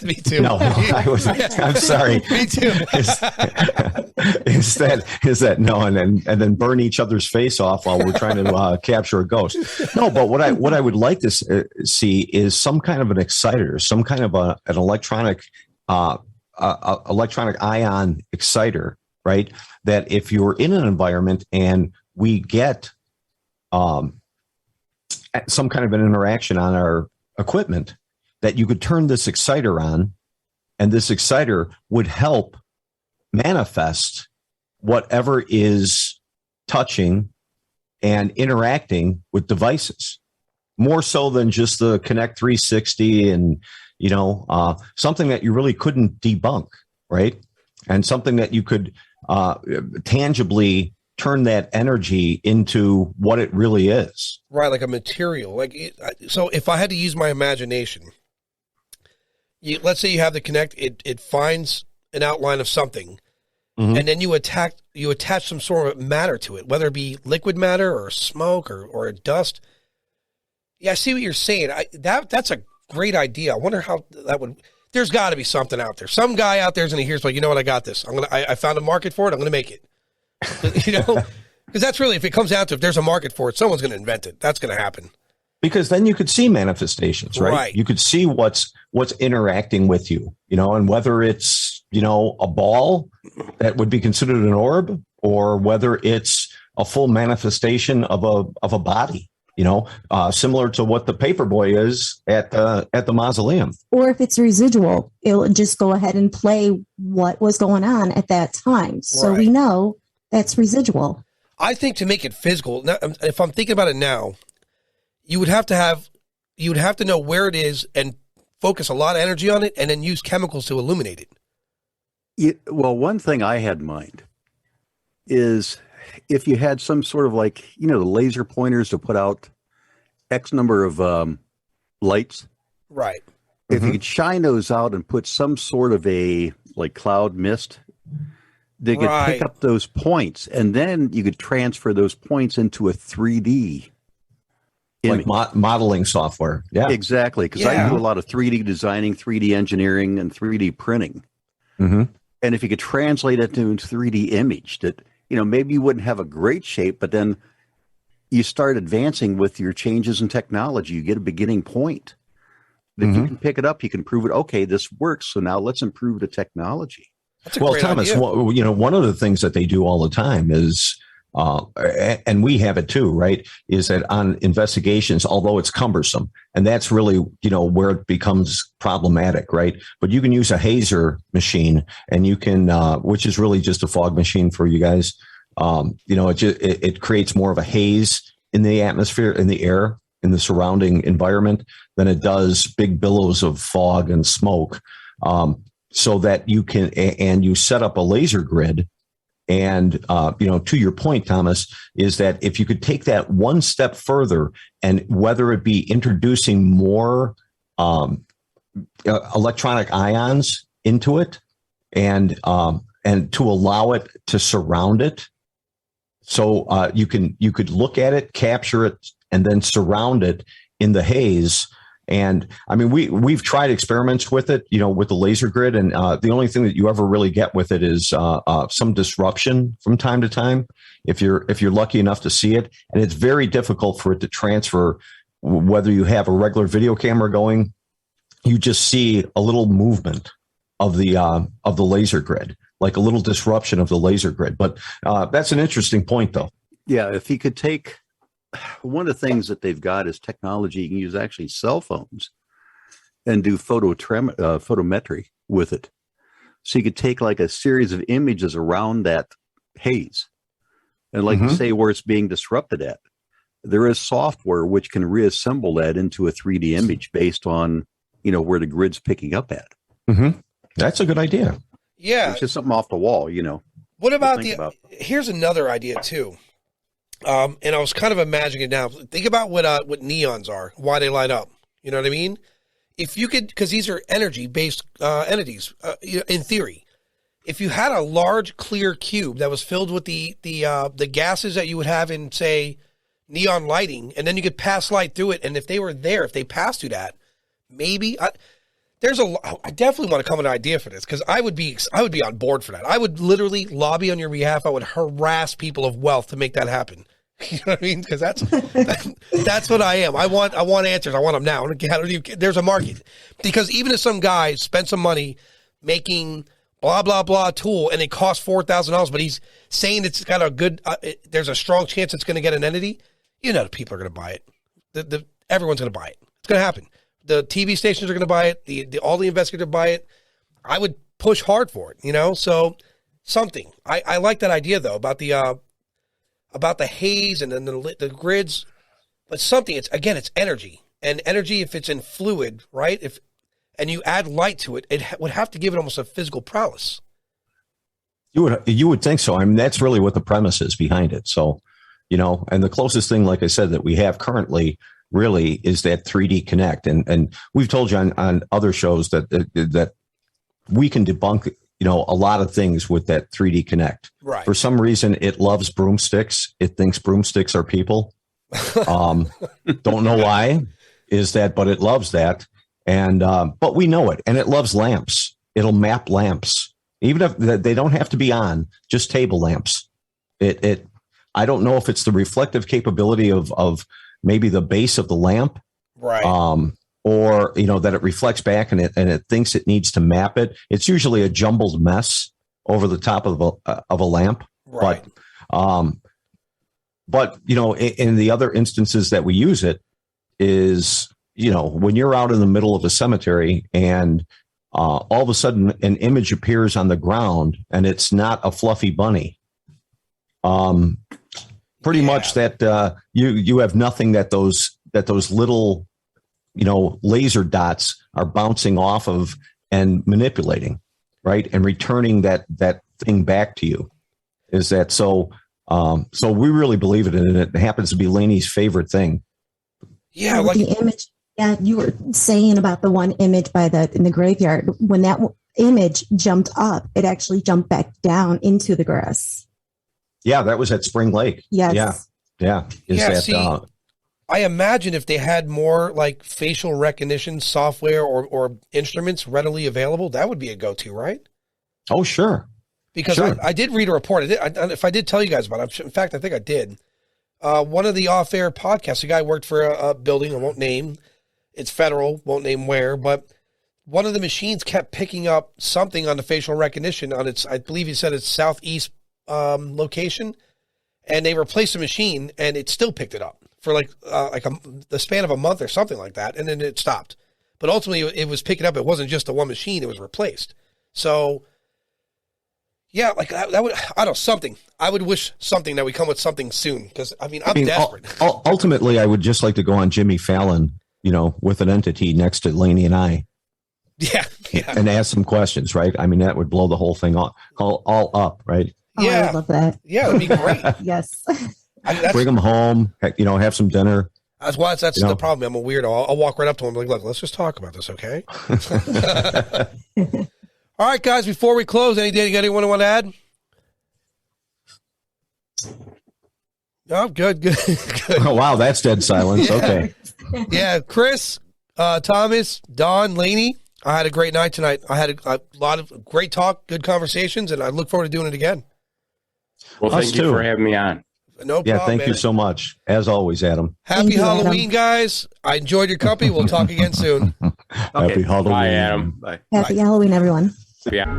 Me too. No, I'm sorry. Me too. Is that no? And then burn each other's face off while we're trying to capture a ghost. No, but what I would like to see is some kind of an exciter, some kind of an electronic ion exciter, right? That if you're in an environment and we get some kind of an interaction on our equipment, that you could turn this exciter on, and this exciter would help manifest whatever is touching and interacting with devices, more so than just the Connect 360 and, something that you really couldn't debunk, right? And something that you could tangibly turn that energy into what it really is. Right, like a material. So if I had to use my imagination, let's say you have the Connect, it finds an outline of something, and then you attach some sort of matter to it, whether it be liquid matter or smoke or a dust. Yeah, I see what you're saying. That's a great idea. I wonder how that would. There's got to be something out there. Some guy out there is going to hear, like, you know what, I got this. I found a market for it. I'm going to make it. Because that's really, if it comes down to, if there's a market for it, someone's going to invent it. That's going to happen. Because then you could see manifestations, right? Right. You could see what's interacting with you, and whether it's, a ball that would be considered an orb, or whether it's a full manifestation of a body, similar to what the paperboy is at the mausoleum. Or if it's residual, it'll just go ahead and play what was going on at that time. So we know that's residual. I think to make it physical, if I'm thinking about it now, you would have to know where it is and focus a lot of energy on it, and then use chemicals to illuminate it. Well, one thing I had in mind is if you had some sort of the laser pointers to put out X number of lights. Right. If you could shine those out and put some sort of a cloud mist, they could pick up those points, and then you could transfer those points into a 3D image. Like modeling software. Yeah, exactly. Because I do a lot of 3D designing, 3D engineering, and 3D printing. And if you could translate it into a 3D image that, maybe you wouldn't have a great shape, but then you start advancing with your changes in technology. You get a beginning point. If you can pick it up, you can prove it. Okay, this works. So now let's improve the technology. Well, Thomas, one of the things that they do all the time is, and we have it too, right, is that on investigations, although it's cumbersome, and that's really, where it becomes problematic, right? But you can use a Hazer machine, and you can, which is really just a fog machine for you guys. It creates more of a haze in the atmosphere, in the air, in the surrounding environment than it does big billows of fog and smoke. So that you can, and you set up a laser grid. And, to your point, Thomas, is that if you could take that one step further, and whether it be introducing more electronic ions into it, and to allow it to surround it, so you could look at it, capture it, and then surround it in the haze. And I mean, we've tried experiments with it, with the laser grid, and the only thing that you ever really get with it is some disruption from time to time, if you're lucky enough to see it. And it's very difficult for it to transfer. Whether you have a regular video camera going, you just see a little movement of the laser grid, like a little disruption of the laser grid. But that's an interesting point, though. Yeah, if you could take. One of the things that they've got is technology. You can use actually cell phones and do photometry with it. So you could take a series of images around that haze, and you say where it's being disrupted at. There is software which can reassemble that into a 3D image based on where the grid's picking up at. That's a good idea. Yeah, it's just something off the wall. What about Here's another idea too. And I was kind of imagining it now. Think about what neons are, why they light up. You know what I mean? If you could, because these are energy-based entities, in theory. If you had a large clear cube that was filled with the gases that you would have in, say, neon lighting, and then you could pass light through it, and if they were there, if they passed through that, maybe I definitely want to come with an idea for this, because I would be on board for that. I would literally lobby on your behalf. I would harass people of wealth to make that happen. You know what I mean? Because that's what I am. I want answers. I want them now. There's a market, because even if some guy spent some money making blah blah blah tool and it costs $4,000, but he's saying it's got a good, there's a strong chance it's going to get an entity. The people are going to buy it. Everyone's going to buy it. It's going to happen. The TV stations are going to buy it. All the investigators buy it. I would push hard for it, So something. I like that idea though about the haze and then the grids, but something. It's energy, and energy if it's in fluid, right? And you add light to it, it would have to give it almost a physical prowess. You would think so. I mean, that's really what the premise is behind it. So, and the closest thing, like I said, that we have currently really is that 3D Connect. And we've told you on other shows that we can debunk, a lot of things with that 3D Connect. Right. For some reason, it loves broomsticks. It thinks broomsticks are people. Don't know why is that, but it loves that. And, but we know it, and it loves lamps. It'll map lamps. Even if they don't have to be on, just table lamps. I don't know if it's the reflective capability of maybe the base of the lamp, right? Or that it reflects back and it thinks it needs to map it. It's usually a jumbled mess over the top of a lamp, right? But in the other instances that we use it is when you're out in the middle of a cemetery and all of a sudden an image appears on the ground and it's not a fluffy bunny. Pretty much that you have nothing that those little, laser dots are bouncing off of and manipulating, right? And returning that thing back to you. Is that so? So we really believe it, and it happens to be Laynee's favorite thing. Yeah, like the image. Yeah, you were saying about the one image in the graveyard. When that image jumped up, it actually jumped back down into the grass. Yeah, that was at Spring Lake. Yes. Yeah. I imagine if they had more like facial recognition software or instruments readily available, that would be a go-to, right? Oh, sure. Because sure. I did read a report. If I did tell you guys about it, in fact, I think I did. One of the off-air podcasts, a guy worked for a building I won't name. It's federal, won't name where, but one of the machines kept picking up something on the facial recognition on its, I believe he said its southeast location, and they replaced the machine and it still picked it up for the span of a month or something like that, and then it stopped. But ultimately it was picking up. It wasn't just the one machine, it was replaced. So yeah, like that would, I don't know, something. I would wish something that we come with something soon, because I'm desperate. Ultimately, I would just like to go on Jimmy Fallon, with an entity next to Laynee and I. Yeah. And ask some questions, right? I mean, that would blow the whole thing all up, right? Oh, yeah. I love that. Yeah, that'd be great. Yes. Bring them home, have some dinner. That's the problem. I'm a weirdo. I'll walk right up to him and be like, look, let's just talk about this, okay? All right, guys, before we close, anyone want to add? Oh, good. Oh, wow, that's dead silence. Yeah. Okay. Yeah, Chris, Thomas, Don, Laynee, I had a great night tonight. I had a lot of great talk, good conversations, and I look forward to doing it again. Well, thank you for having me on. No problem. Yeah, thank you so much. As always, Adam. Happy Halloween, guys. I enjoyed your company. We'll talk again soon. Happy Halloween. Bye, Adam. Happy Halloween, everyone. Yeah.